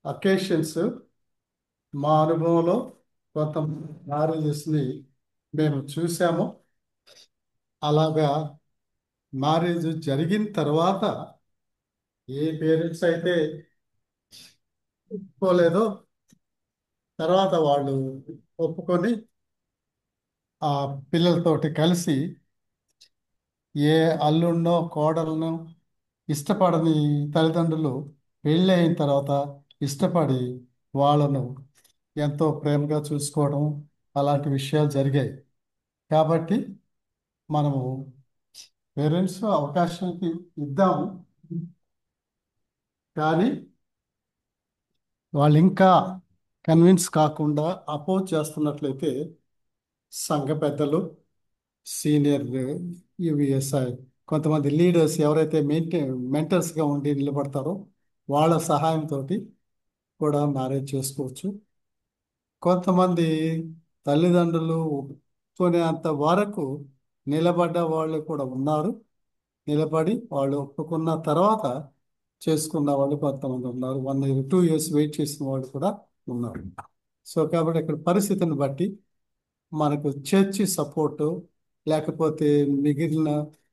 అకేషన్స్ మా అనుభవంలో కొంత మ్యారేజెస్ని మేము చూసాము. అలాగా మ్యారేజ్ జరిగిన తర్వాత ఏ పేరెంట్స్ అయితే ఒప్పుకోలేదో తర్వాత వాళ్ళు ఒప్పుకొని ఆ పిల్లలతోటి కలిసి ఏ అల్లుడినో కోడలను ఇష్టపడని తల్లిదండ్రులు పెళ్ళి అయిన తర్వాత ఇష్టపడి వాళ్ళను ఎంతో ప్రేమగా చూసుకోవడం అలాంటి విషయాలు జరిగాయి. కాబట్టి మనము పేరెంట్స్ అవకాశం ఇద్దాము, కానీ వాళ్ళు ఇంకా కన్విన్స్ కాకుండా అపోజ్ చేస్తున్నట్లయితే సంఘ పెద్దలు, సీనియర్ యువిఎస్ఐ కొంతమంది లీడర్స్ ఎవరైతే మెంటర్స్గా ఉండి నిలబడతారో వాళ్ళ సహాయంతో కూడా మ్యారేజ్ చేసుకోవచ్చు. కొంతమంది తల్లిదండ్రులు ఒప్పుకునేంత వరకు నిలబడ్డ వాళ్ళు కూడా ఉన్నారు. నిలబడి వాళ్ళు ఒప్పుకున్న తర్వాత చేసుకున్న వాళ్ళు కొంతమంది ఉన్నారు. 1 year 2 years వెయిట్ చేసిన వాళ్ళు కూడా ఉన్నారు. సో కాబట్టి ఇక్కడ పరిస్థితిని బట్టి మనకు చర్చి సపోర్టు లేకపోతే మిగిలిన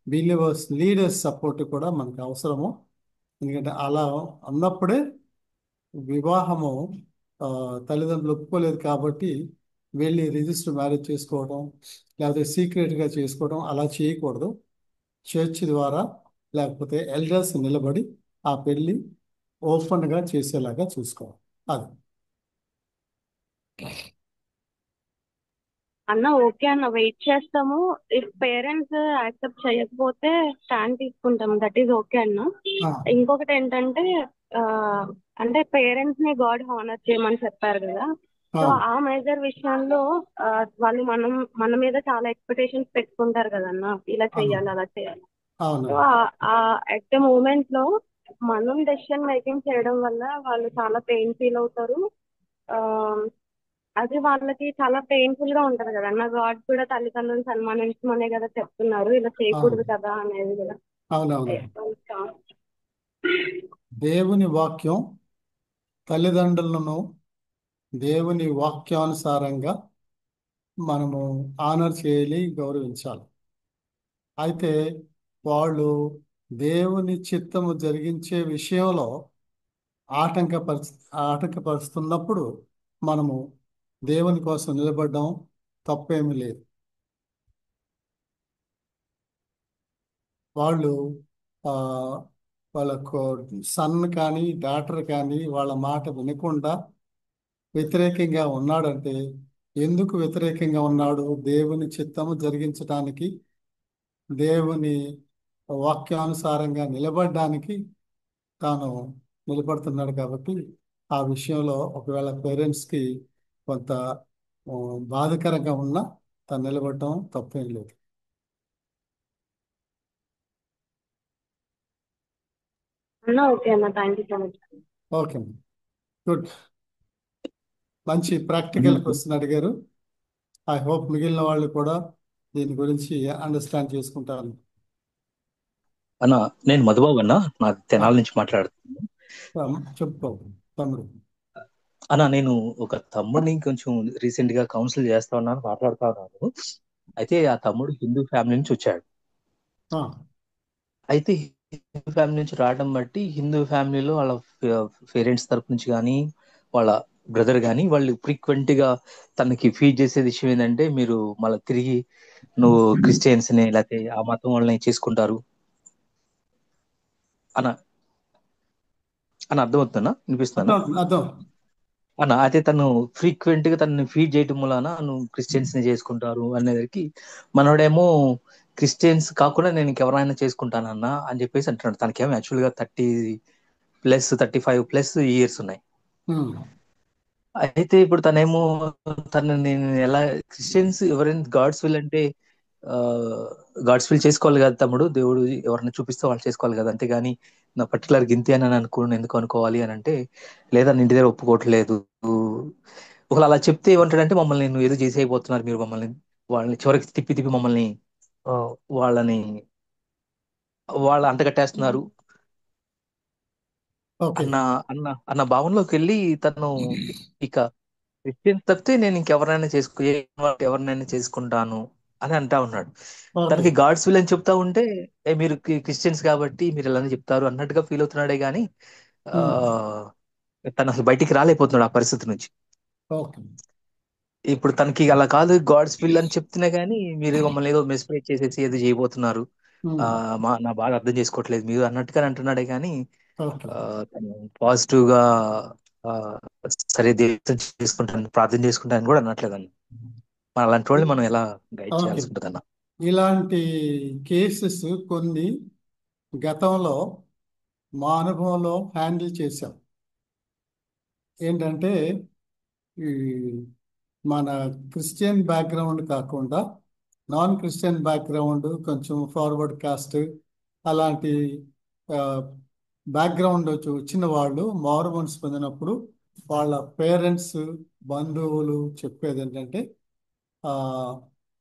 బిలీవర్స్ లీడర్స్ సపోర్ట్ కూడా మనకు అవసరము. ఎందుకంటే అలా అన్నప్పుడే వివాహము తల్లిదండ్రులు ఒప్పుకోలేదు కాబట్టి వెళ్ళి రిజిస్టర్ మ్యారేజ్ చేసుకోవడం లేకపోతే సీక్రెట్గా చేసుకోవడం అలా చేయకూడదు. చర్చ్ ద్వారా లేకపోతే ఎల్డర్స్ నిలబడి ఆ పెళ్ళి ఓపెన్గా చేసేలాగా చూసుకోవాలి. అది అన్న ఓకే అన్న, వెయిట్ చేస్తాము. ఇఫ్ పేరెంట్స్ యాక్సెప్ట్ చేయకపోతే స్టాండ్ తీసుకుంటాము. దట్ ఈస్ ఓకే అన్న. ఆ, ఇంకొకటి ఏంటంటే ఆ, అంటే పేరెంట్స్ ని గాడ్ హానర్ చేయమని చెప్పారు కదా. సో అవును ఆ మేజర్ విషయంలో వాళ్ళు మన మీద చాలా ఎక్స్పెక్టేషన్స్ పెట్టుకుంటారు కదన్న, ఇలా అవును చెయ్యాలి అలా చేయాలి. అవును సో అట్ ద మూమెంట్ లో మనం డెసిషన్ మేకింగ్ చేయడం వల్ల వాళ్ళు చాలా పెయిన్ ఫీల్ అవుతారు. ఆ, అది వాళ్ళకి చాలా పెయిన్ఫుల్ గా ఉంటది కదా అన్న. గాడ్ కూడా తల్లిదండ్రులను సన్మానించమనే కదా చెప్తున్నారు, ఇలా చేయకూడదు అవును కదా అనేది కూడా. అవునవును దేవుని వాక్యం తల్లిదండ్రులను దేవుని వాక్యానుసారంగా మనము ఆనర్ చేయాలి, గౌరవించాలి. అయితే వాళ్ళు దేవుని చిత్తము జరిగించే విషయంలో ఆటంకపరు ఆటంకపరుస్తున్నప్పుడు మనము దేవుని కోసం నిలబడడం తప్పేమీ లేదు. వాళ్ళు ఆ, వాళ్ళకు సన్ కానీ డాటర్ కానీ వాళ్ళ మాట వినకుండా వ్యతిరేకంగా ఉన్నాడంటే ఎందుకు వ్యతిరేకంగా ఉన్నాడు? దేవుని చిత్తము జరిగించడానికి, దేవుని వాక్యానుసారంగా నిలబడడానికి తాను నిలబడుతున్నాడు. కాబట్టి ఆ విషయంలో ఒకవేళ పేరెంట్స్కి కొంత ఆ, బాధకరంగా ఉన్నా తను నిలబడటం తప్పేం లేదు. అన్న ఓకే అన్న, thank you so much. Okay, good. మంచి ప్రాక్టికల్ క్వశ్చన్ అడిగారు. ఐ హోప్ మిగిలిన వాళ్ళు కూడా దీని గురించి అండర్స్టాండ్ చేసుకుంటాను. అన్న, నేను మధుబాబు అన్న, నా ఆ, తెనాల నుంచి మాట్లాడుతున్నాను. చెప్పుకో తమ్ముడు. అన్న, నేను ఒక తమ్ముడిని కొంచెం రీసెంట్ గా కౌన్సిల్ చేస్తా ఉన్నాను, మాట్లాడుతా ఉన్నాను. అయితే ఆ తమ్ముడు హిందూ ఫ్యామిలీ నుంచి వచ్చాడు. ఆ, అయితే హిందూ ఫ్యామిలీ నుంచి రావడం బట్టి హిందూ ఫ్యామిలీలో వాళ్ళ పేరెంట్స్ తరపు నుంచి కానీ వాళ్ళ బ్రదర్ కానీ వాళ్ళు ఫ్రీక్వెంట్ గా తనకి ఫీడ్ చేసే విషయం ఏంటంటే, మీరు మళ్ళీ తిరిగి నువ్వు క్రిస్టియన్స్ ని లేకపోతే ఆ మతం వాళ్ళని చేసుకుంటారు అన్న అని అర్థమవుతుందా, వినిపిస్తుందా అర్థం అర్థం. అన్న? అయితే తను ఫ్రీక్వెంట్ గా తనని ఫీడ్ చేయటం వలన నువ్వు క్రిస్టియన్స్ ని చేసుకుంటారు అనేసరికి మనోడేమో క్రిస్టియన్స్ కాకుండా నేను ఇంకెవరైనా చేసుకుంటానన్నా అని చెప్పేసి అంటున్నాడు. తనకేమో యాక్చువల్ గా 35+ ఇయర్స్ ఉన్నాయి. ఉమ్, అయితే ఇప్పుడు తనేమో తను నేను ఎలా క్రిస్టియన్స్ ఎవరైనా గాడ్స్ విల్ అంటే ఆ గాడ్స్ విల్ చేసుకోవాలి కదా తమ్ముడు, దేవుడు ఎవరైనా చూపిస్తే వాళ్ళు చేసుకోవాలి కదా, అంతేగాని నా పర్టికులర్ గింతి అని ఎందుకు అనుకోవాలి అని అంటే, లేదా ఇంటి దగ్గర ఒప్పుకోవట్లేదు. ఒకవేళ అలా చెప్తే ఏమంటాడంటే, మమ్మల్ని నువ్వు ఏదో చేసేయబోతున్నారు మీరు, మమ్మల్ని వాళ్ళని చివరికి తిప్పి తిప్పి మమ్మల్ని ఆ, వాళ్ళని వాళ్ళ అంటగట్టేస్తున్నారు ఓకే. అన్న అన్న అన్న భావనలోకి వెళ్ళి తను ఇక క్రిస్టియన్స్ తప్పితే నేను ఇంకెవరినైనా ఎవరినైనా చేసుకుంటాను అని అంటా ఉన్నాడు. ఓకే. తనకి గాడ్స్ విల్ అని చెప్తా ఉంటే, మీరు క్రిస్టియన్స్ కాబట్టి మీరు ఇలానే చెప్తారు అన్నట్టుగా ఫీల్ అవుతున్నాడే గానీ ఆ ఉమ్, తను అసలు బయటికి రాలేకపోతున్నాడు ఆ పరిస్థితి నుంచి. ఓకే. ఇప్పుడు తనకి అలా కాదు, గాడ్స్ విల్ అని చెప్తున్నా గానీ మీరు మమ్మల్ని ఏదో మిస్ప్రైజ్ చేసేసి ఏదో చేయబోతున్నారు, ఉమ్, నా బాగా అర్థం చేసుకోవట్లేదు మీరు అన్నట్టుగా అంటున్నాడే గానీ ఓకే. తను పాజిటివ్ గా ఆ, సరే దేవుడు చేసుకుంటాను ప్రార్థన చేసుకుంటాను కూడా అనట్లేదన్న. మన అలాంటి వాళ్ళని మనం ఎలా గైడ్ ఓకే. చేయాల్సి ఉంటుంది అన్న? ఇలాంటి కేసెస్ కొన్ని గతంలో మా అనుభవంలో హ్యాండిల్ చేశాం. ఏంటంటే ఈ మన క్రిస్టియన్ బ్యాక్గ్రౌండ్ కాకుండా నాన్ క్రిస్టియన్ బ్యాక్గ్రౌండ్, కొంచెం ఫార్వర్డ్ కాస్ట్ అలాంటి బ్యాక్గ్రౌండ్ వచ్చిన వాళ్ళు మారు మనసు పొందినప్పుడు వాళ్ళ పేరెంట్స్, బంధువులు చెప్పేది ఏంటంటే ఆ,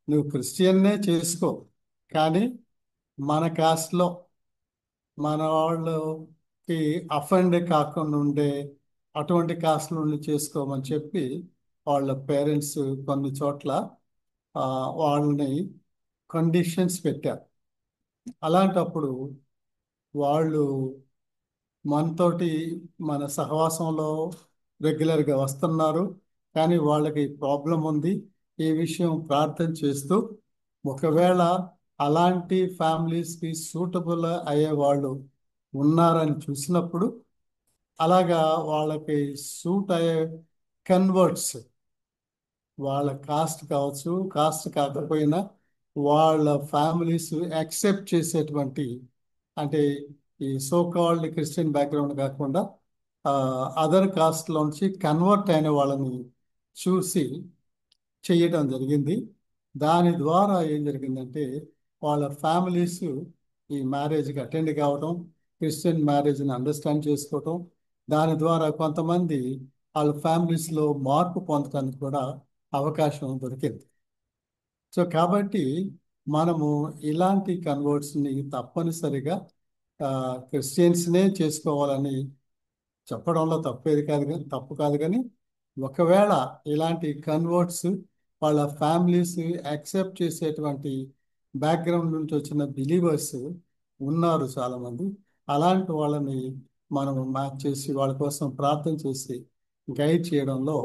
నువ్వు క్రిస్టియన్నే చేసుకో, కానీ మన కాస్ట్లో మన వాళ్ళకి అఫెండ్ కాకుండా ఉండే అటువంటి కాస్ట్ నుండి చేసుకోమని చెప్పి వాళ్ళ పేరెంట్స్ కొన్ని చోట్ల ఆ, వాళ్ళని కండిషన్స్ పెట్టారు. అలాంటప్పుడు వాళ్ళు మనతోటి మన సహవాసంలో రెగ్యులర్గా వస్తున్నారు, కానీ వాళ్ళకి ప్రాబ్లం ఉంది. ఈ విషయం ప్రార్థన చేస్తూ ఒకవేళ అలాంటి ఫ్యామిలీస్కి సూటబుల్ అయ్యే వాళ్ళు ఉన్నారని చూసినప్పుడు అలాగా వాళ్ళకి సూట్ అయ్యే కన్వర్ట్స్, వాళ్ళ కాస్ట్ కావచ్చు, కాస్ట్ కాకపోయినా వాళ్ళ ఫ్యామిలీస్ యాక్సెప్ట్ చేసేటువంటి, అంటే ఈ సో కాల్డ్ క్రిస్టియన్ బ్యాక్గ్రౌండ్ కాకుండా అదర్ కాస్ట్లోంచి కన్వర్ట్ అయిన వాళ్ళని చూసి చేయడం జరిగింది. దాని ద్వారా ఏం జరిగిందంటే వాళ్ళ ఫ్యామిలీస్ ఈ మ్యారేజ్కి అటెండ్ కావడం, క్రిస్టియన్ మ్యారేజ్ని అండర్స్టాండ్ చేసుకోవటం, దాని ద్వారా కొంతమంది వాళ్ళ ఫ్యామిలీస్లో మార్పు పొందడానికి కూడా అవకాశం దొరికింది. సో కాబట్టి మనము ఇలాంటి కన్వర్ట్స్ని తప్పనిసరిగా క్రిస్టియన్స్నే చేసుకోవాలని చెప్పడంలో తప్పు కాదు కానీ ఒకవేళ ఇలాంటి కన్వర్ట్స్ వాళ్ళ ఫ్యామిలీస్ యాక్సెప్ట్ చేసేటువంటి బ్యాక్గ్రౌండ్ నుంచి వచ్చిన బిలీవర్స్ ఉన్నారు చాలామంది. అలాంటి వాళ్ళని మనం మ్యాచ్ చేసి వాళ్ళ కోసం ప్రార్థన చేసి గైడ్ చేయడంలో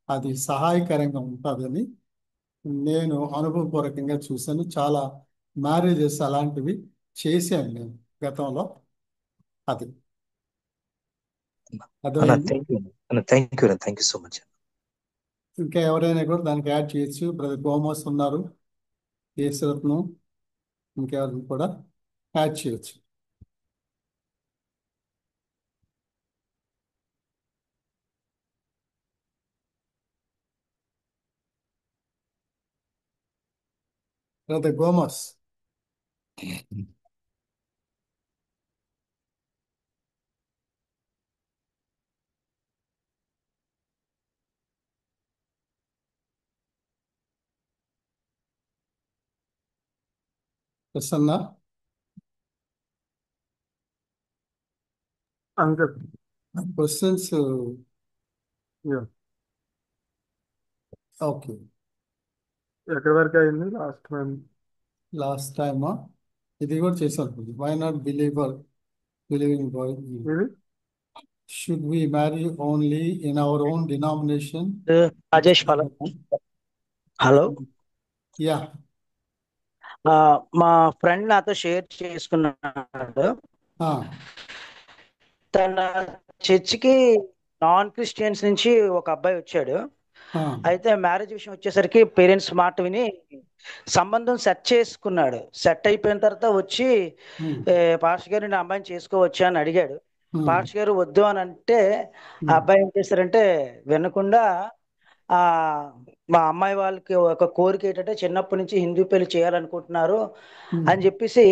అది సహాయకరంగా ఉంటుందని నేను అనుభవపూర్వకంగా చూశాను. చాలా మ్యారేజెస్ అలాంటివి చేశాను నేను గతంలో. అది అన్న అర్థమైంది. థ్యాంక్ యూ అన్న, థ్యాంక్ యూ సో మచ్. ఇంకా ఎవరైనా కూడా దానికి యాడ్ చేయొచ్చు. బ్రదర్ గోమస్ ఉన్నారు, యేసురత్నం, ఇంకెవరిని కూడా యాడ్ చేయొచ్చు. Brother Gomes. Prasanna uncle. Questions yeah. Okay. ఎక్కడి వరకు అయింది లాస్ట్ టైం? లాస్ట్ టైమా ఇది కూడా చేసాను. వై నాట్ బిలీవింగ్ ఇది should we marry only in our own denomination? Rajesh hello. Yeah. మా ఫ్రెండ్ నాతో షేర్ చేసుకున్నాడు. తన చర్చికి నాన్ క్రిస్టియన్స్ నుంచి ఒక అబ్బాయి వచ్చాడు. అయితే మ్యారేజ్ విషయం వచ్చేసరికి పేరెంట్స్ మాట విని సంబంధం సెట్ చేసుకున్నాడు. సెట్ అయిపోయిన తర్వాత వచ్చి పాస్టర్ గారు నా అబ్బాయిని చేసుకోవచ్చా అని అడిగాడు. పాస్టర్ గారు వద్దు అని అంటే ఆ అబ్బాయి ఏం చేశారంటే వినకుండా ఆ మా అమ్మాయి వాళ్ళకి ఒక కోరిక ఏంటంటే చిన్నప్పటి నుంచి హిందూ పెళ్లి చేయాలనుకుంటున్నారు అని చెప్పేసి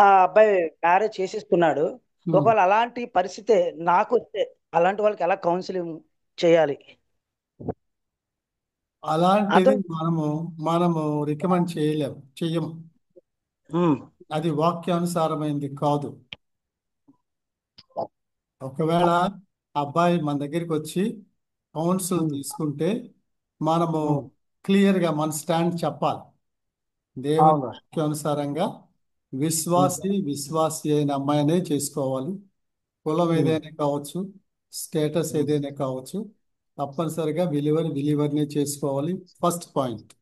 ఆ అబ్బాయి మ్యారేజ్ చేసేసుకున్నాడు. ఒకవేళ అలాంటి పరిస్థితి నాకు వస్తే అలాంటి వాళ్ళకి ఎలా కౌన్సిలింగ్ చేయాలి? అలాంటిది మనము రికమెండ్ చెయ్యము. అది వాక్యానుసారమైంది కాదు. ఒకవేళ అబ్బాయి మన దగ్గరికి వచ్చి కౌన్సిల్ తీసుకుంటే మనము క్లియర్గా మన స్టాండ్ చెప్పాలి. దేవుని వాక్యానుసారంగా విశ్వాసి అయిన అమ్మాయినే చేసుకోవాలి. కులం ఏదైనా కావచ్చు, స్టేటస్ ఏదైనా కావచ్చు, తప్పనిసరిగా బిలీవర్నే చేసుకోవాలి. First point.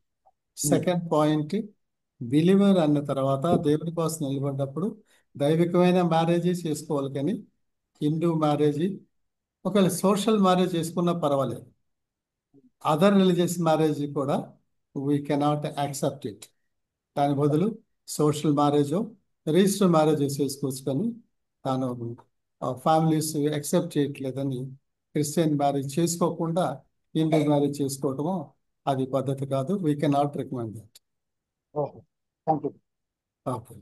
Second point, believer అన్న తర్వాత దేవుని కోసం నిలబడ్డప్పుడు దైవికమైన మ్యారేజీ చేసుకోవాలి. కానీ హిందూ మ్యారేజీ, ఒకవేళ సోషల్ మ్యారేజ్ చేసుకున్నా పర్వాలేదు. అదర్ రిలీజియస్ మ్యారేజ్ కూడా వీ కెనాట్ యాక్సెప్ట్ ఇట్. దాని బదులు సోషల్ మ్యారేజో రిజిస్టర్ మ్యారేజ్ చేసుకోవచ్చు. కానీ తాను ఫ్యామిలీస్ యాక్సెప్ట్ చేయట్లేదని క్రిస్టియన్ మ్యారేజ్ చేసుకోకుండా హిందూ మ్యారేజ్ చేసుకోవటము అది పద్ధతి కాదు. We cannot recommend that. Okay.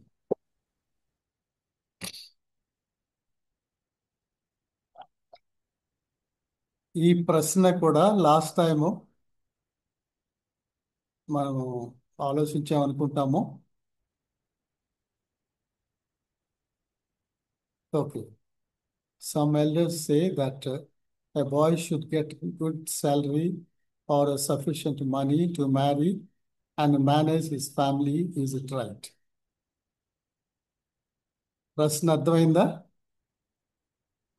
ఈ ప్రశ్న కూడా లాస్ట్ టైము మనము ఆలోచించామనుకుంటాము. Okay. Some elders say that a boy should get good salary or sufficient money to marry and manage his family. Is it right? ప్రశ్న అర్థమైందా?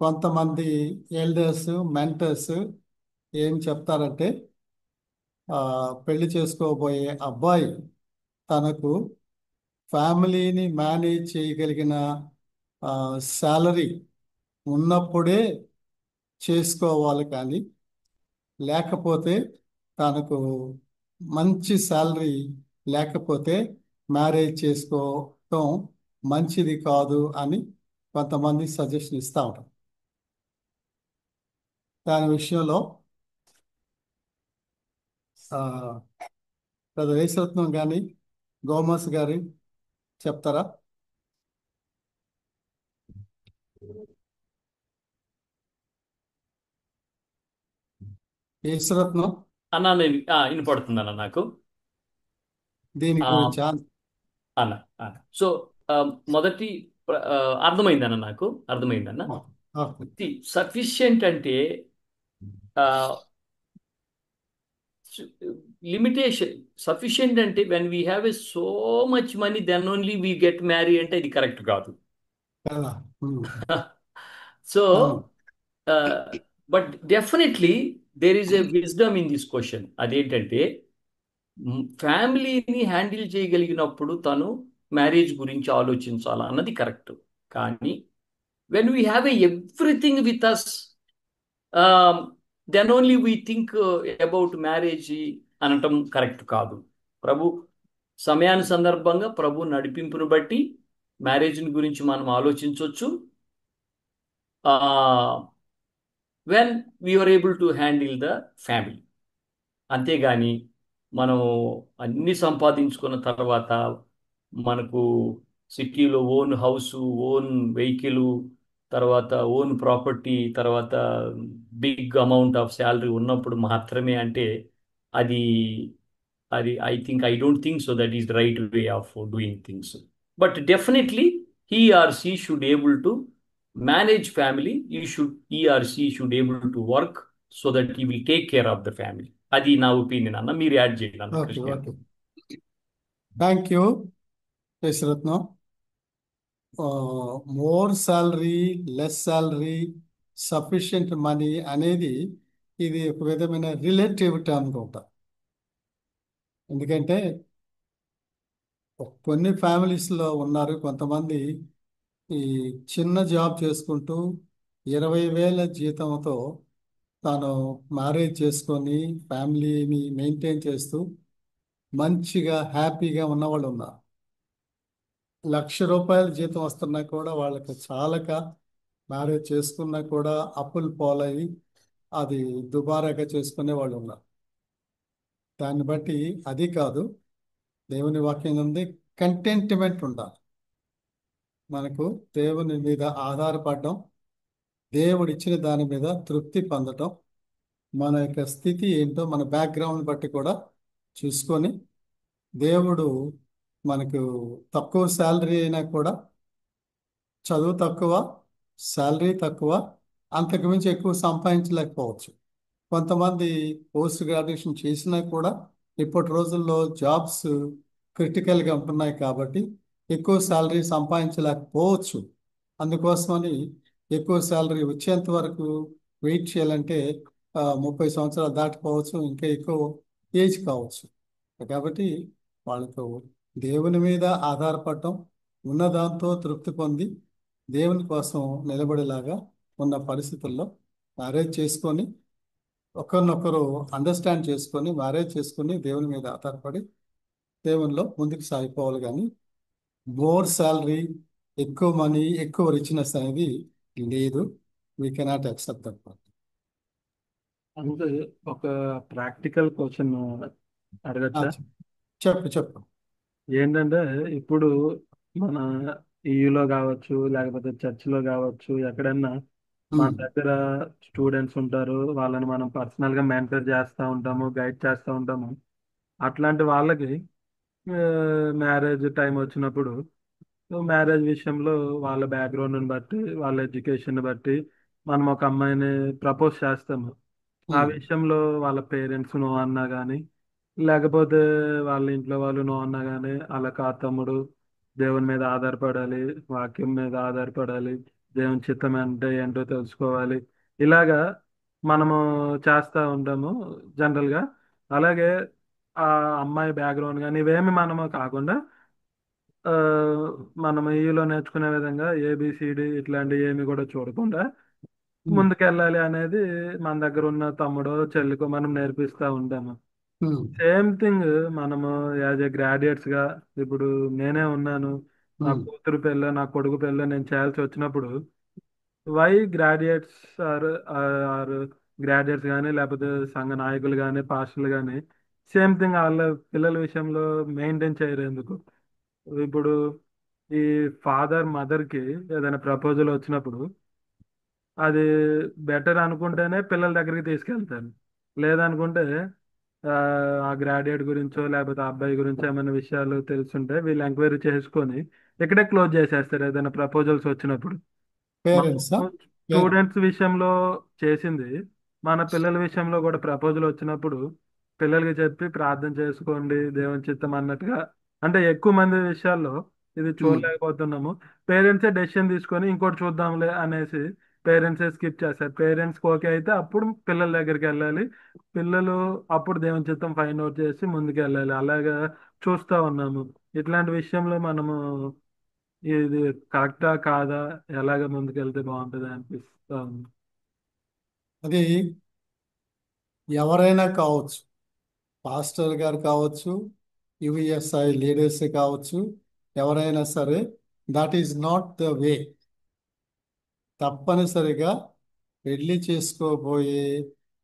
కొంతమంది ఎల్డర్స్, మెంటర్స్ ఏం చెప్తారంటే పెళ్లి చేసుకోబోయే అబ్బాయి తనకు ఫ్యామిలీని మేనేజ్ చేయగలిగిన శాలరీ ఉన్నప్పుడే చేసుకోవాలి. కానీ లేకపోతే తనకు మంచి శాలరీ లేకపోతే మ్యారేజ్ చేసుకోవటం మంచిది కాదు అని కొంతమంది సజెషన్ ఇస్తూ ఉంటారు. దాని విషయంలో యేసరత్నం కానీ గోమస్ గారి చెప్తారా? యేసరత్నం అన్నా నేను వినపడుతుందన్న నాకు దీని గురించి అన్న. సో మొదటి అర్థమైందన్న, నాకు అర్థమైందన్న. సఫిషియంట్ అంటే లిమిటేషన్. సఫిషియంట్ అంటే when we have a so much money then only we get marry అంటే ఇది కరెక్ట్ కాదు. So but definitely there is a wisdom in this question. అదేంటంటే ఫ్యామిలీని హ్యాండిల్ చేయగలిగినప్పుడు తను మ్యారేజ్ గురించి ఆలోచించాలా అన్నది కరెక్ట్. కానీ when we have everything with us then only we think about marriage అనటం కరెక్ట్ కాదు. ప్రభు సమయాన్ని సందర్భంగా ప్రభు నడిపింపును బట్టి మ్యారేజ్ని గురించి మనం ఆలోచించవచ్చు when we are able to handle the family. అంతేగాని మనం అన్ని సంపాదించుకున్న తర్వాత మనకు సిటీలో ఓన్ హౌస్, ఓన్ వెహికల్, తర్వాత ఓన్ ప్రాపర్టీ, తర్వాత బిగ్ అమౌంట్ ఆఫ్ శాలరీ ఉన్నప్పుడు మాత్రమే అంటే అది I don't think so that is the right way of doing things. but definitely he or she should able to manage family. He or she should able to work so that he will take care of the family. అది నా ఒపీనియన్ అన్న. మీరు యాడ్ చేయండి అన్న okay Krishna. Okay thank you Yesaratnam. More salary, less salary, sufficient money అనేది ఇది ఒక విధమైన రిలేటివ్ టర్మ్ కూడా. ఎందుకంటే కొన్ని ఫ్యామిలీస్లో ఉన్నారు కొంతమంది ఈ చిన్న జాబ్ చేసుకుంటూ 20,000 జీతంతో తాను మ్యారేజ్ చేసుకొని ఫ్యామిలీని మెయింటైన్ చేస్తూ మంచిగా హ్యాపీగా ఉన్నవాళ్ళు ఉన్నారు. ₹1,00,000 జీతం వస్తున్నా కూడా వాళ్ళకి చాలక మ్యారేజ్ చేసుకున్నా కూడా అప్పులు పాలయ్యి అది దుబారాగా చేసుకునే వాళ్ళు ఉన్నారు. దాన్ని బట్టి అది కాదు, దేవుని వాక్యం ఉంది, కంటెంట్మెంట్ ఉండాలి. మనకు దేవుని మీద ఆధారపడడం, దేవుడు ఇచ్చిన దాని మీద తృప్తి పొందటం, మన యొక్క స్థితి ఏంటో మన బ్యాక్గ్రౌండ్ బట్టి కూడా చూసుకొని, దేవుడు మనకు తక్కువ శాలరీ అయినా కూడా, చదువు తక్కువ, శాలరీ తక్కువ, అంతకుమించి ఎక్కువ సంపాదించలేకపోవచ్చు. కొంతమంది పోస్ట్ గ్రాడ్యుయేషన్ చేసినా కూడా ఇప్పటి రోజుల్లో జాబ్స్ క్రిటికల్గా ఉంటున్నాయి కాబట్టి ఎక్కువ శాలరీ సంపాదించలేకపోవచ్చు. అందుకోసమని ఎక్కువ శాలరీ వచ్చేంత వరకు వెయిట్ చేయాలంటే 30 సంవత్సరాలు దాటిపోవచ్చు, ఇంకా ఎక్కువ ఏజ్ కావచ్చు. కాబట్టి వాళ్ళకు దేవుని మీద ఆధారపడటం, ఉన్నదాంతో తృప్తి పొంది దేవుని కోసం నిలబడేలాగా ఉన్న పరిస్థితుల్లో మ్యారేజ్ చేసుకొని ఒకరినొకరు అండర్స్టాండ్ చేసుకొని మ్యారేజ్ చేసుకొని దేవుని మీద ఆధారపడి దేవునిలో ముందుకు సాగిపోవాలి. కానీ మోర్ శాలరీ, ఎక్కువ మనీ, ఎక్కువ రిచ్నెస్ అనేది లేదు. We cannot accept that part. అంటే ఒక ప్రాక్టికల్ క్వశ్చన్ అడగచ్చా? చెప్పు చెప్పు. ఏంటంటే ఇప్పుడు మన ఈయూలో కావచ్చు, లేకపోతే చర్చిలో కావచ్చు, ఎక్కడన్నా మన దగ్గర స్టూడెంట్స్ ఉంటారు, వాళ్ళని మనం పర్సనల్ గా మెంటర్ చేస్తూ ఉంటాము, గైడ్ చేస్తూ ఉంటాము. అట్లాంటి వాళ్ళకి మ్యారేజ్ టైం వచ్చినప్పుడు మ్యారేజ్ విషయంలో వాళ్ళ బ్యాక్గ్రౌండ్ని బట్టి, వాళ్ళ ఎడ్యుకేషన్ బట్టి మనం ఒక అమ్మాయిని ప్రపోజ్ చేస్తాము. ఆ విషయంలో వాళ్ళ పేరెంట్స్ నో అన్నా కానీ, లేకపోతే వాళ్ళ ఇంట్లో వాళ్ళు నో అన్నా కానీ, వాళ్ళ తమ్ముడు దేవుని మీద ఆధారపడాలి, వాక్యం మీద ఆధారపడాలి, దేవుని చిత్తం అంటే ఏంటో తెలుసుకోవాలి, ఇలాగా మనము చేస్తూ ఉంటాము జనరల్గా. అలాగే ఆ అమ్మాయి బ్యాక్గ్రౌండ్ కానీ ఇవేమి మనము కాకుండా ఆ, మనం ఈలో నేర్చుకునే విధంగా ఏబిసిడి ఇట్లాంటివి ఏమి కూడా చూడకుండా ముందుకెళ్ళాలి అనేది మన దగ్గర ఉన్న తమ్ముడో చెల్లికో మనం నేర్పిస్తూ ఉంటాము. సేమ్ థింగ్ మనము యాజ్ ఏ గ్రాడ్యుయేట్స్ గా ఇప్పుడు నేనే ఉన్నాను, నా కూతురు పెళ్ళ నా కొడుకు పెళ్ళ నేను చేయాల్సి వచ్చినప్పుడు why graduates are are graduates కానీ లేకపోతే సంఘ నాయకులు కానీ పాస్టర్లు కానీ సేమ్ థింగ్ వాళ్ళ పిల్లల విషయంలో మెయింటైన్ చేయరు ఎందుకు? ఇప్పుడు ఈ ఫాదర్ మదర్ కి ఏదైనా ప్రపోజల్ వచ్చినప్పుడు అది బెటర్ అనుకుంటేనే పిల్లల దగ్గరికి తీసుకెళ్తారు. లేదనుకుంటే ఆ ఆ గ్రాడ్యుయేట్ గురించో లేకపోతే ఆ అబ్బాయి గురించో ఏమైనా విషయాలు తెలుసుంటే వీళ్ళు ఎంక్వైరీ చేసుకొని ఇక్కడే క్లోజ్ చేసేస్తారు ఏదైనా ప్రపోజల్స్ వచ్చినప్పుడు. పేరెంట్స్ స్టూడెంట్స్ విషయంలో చేసింది మన పిల్లల విషయంలో కూడా ప్రపోజల్ వచ్చినప్పుడు పిల్లలకి చెప్పి ప్రార్థన చేసుకోండి దేవుని చిత్తం అన్నట్టుగా, అంటే ఎక్కువ మంది విషయాల్లో ఇది చూడలేకపోతున్నాము. పేరెంట్సే డెసిషన్ తీసుకొని ఇంకోటి చూద్దాంలే అనేసి పేరెంట్సే స్కిప్ చేస్తారు. పేరెంట్స్కి ఓకే అయితే అప్పుడు పిల్లల దగ్గరికి వెళ్ళాలి, పిల్లలు అప్పుడు దేవుని చిత్తం ఫైండ్ అవుట్ చేసి ముందుకు వెళ్ళాలి. అలాగా చూస్తూ ఉన్నాము. ఇట్లాంటి విషయంలో మనము ఇది కరెక్టా కాదా, ఎలాగ ముందుకెళ్తే బాగుంటుంది అనిపిస్తా ఉంది. అది ఎవరైనా కావచ్చు, పాస్టర్ గారు కావచ్చు, యువిఎస్ఐ లీడర్స్ కావచ్చు, ఎవరైనా సరే, that is not the way. తప్పనిసరిగా పెళ్లి చేసుకోబోయే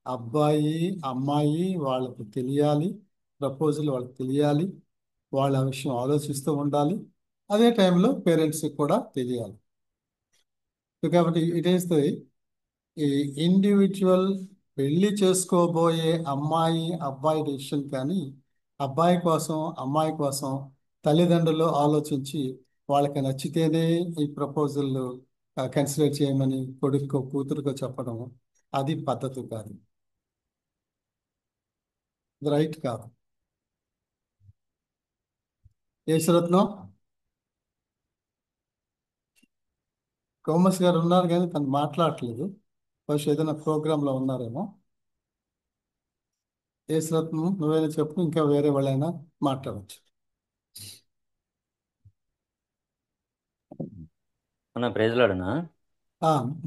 అబ్బాయి అమ్మాయి వాళ్ళకి తెలియాలి, ప్రపోజల్ వాళ్ళకి తెలియాలి, వాళ్ళ విషయం ఆలోచిస్తూ ఉండాలి. అదే టైంలో పేరెంట్స్కి కూడా తెలియాలి. కాబట్టి ఇట్ ఈస్ ది ఈ ఇండివిజువల్ పెళ్లి చేసుకోబోయే అమ్మాయి అబ్బాయి డెసిషన్. కానీ అబ్బాయి కోసం అమ్మాయి కోసం తల్లిదండ్రులు ఆలోచించి వాళ్ళకి నచ్చితేనే ఈ ప్రపోజల్ కన్సిడర్ చేయమని కొడుకో కూతురుకో చెప్పడం అది పద్ధతి కాదు, రైట్ కాదు. యశ్రత్నం కోమస్ గారు ఉన్నారు కానీ తను మాట్లాడట్లేదు, బహుశా ఏదైనా ప్రోగ్రాంలో ఉన్నారేమో. యశ్రత్నం నువ్వైనా చెప్పు, ఇంకా వేరే వాళ్ళైనా మాట్లాడవచ్చు. అన్న ప్రైజ్లాడనా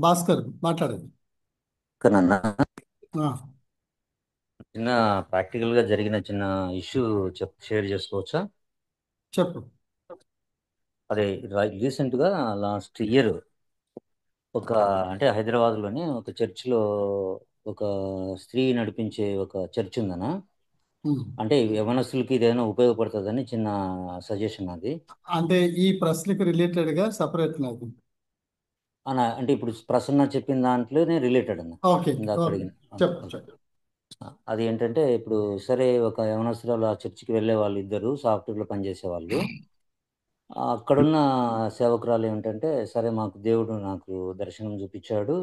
భాస్కర్ మాట్లాడేది. కనన్నా ఆ, చిన్న ప్రాక్టికల్ గా జరిగిన చిన్న ఇష్యూ షేర్ చేసుకోవచ్చా? చెప్పు. అదే రీసెంట్ గా లాస్ట్ ఇయర్ ఒక అంటే హైదరాబాద్ లోని ఒక చర్చ్ లో ఒక స్త్రీ నడిపించే ఒక చర్చ్ ఉందనా. ఉమ్. అంటే యవనస్తులకి ఇదేమైనా ఉపయోగపడుతుందని చిన్న సజెషన్ అది. అంటే ఈ ప్రశ్నకి రిలేటెడ్ గా సపరేట్ నాకు. అంటే ఇప్పుడు ప్రసన్న చెప్పిన దాంట్లోనే రిలేటెడ్ అన్న. ఓకే ఇందాక ఓకే అడిగిన చెప్పు ఓకే. చెప్పు. అది ఏంటంటే ఇప్పుడు సరే ఒక యవనస్తురాలు ఆ చర్చికి వెళ్ళే వాళ్ళు ఇద్దరు సాఫ్ట్వేర్లో పనిచేసే వాళ్ళు. అక్కడున్న సేవకురాలు ఏమిటంటే సరే మాకు దేవుడు నాకు దర్శనం చూపించాడు,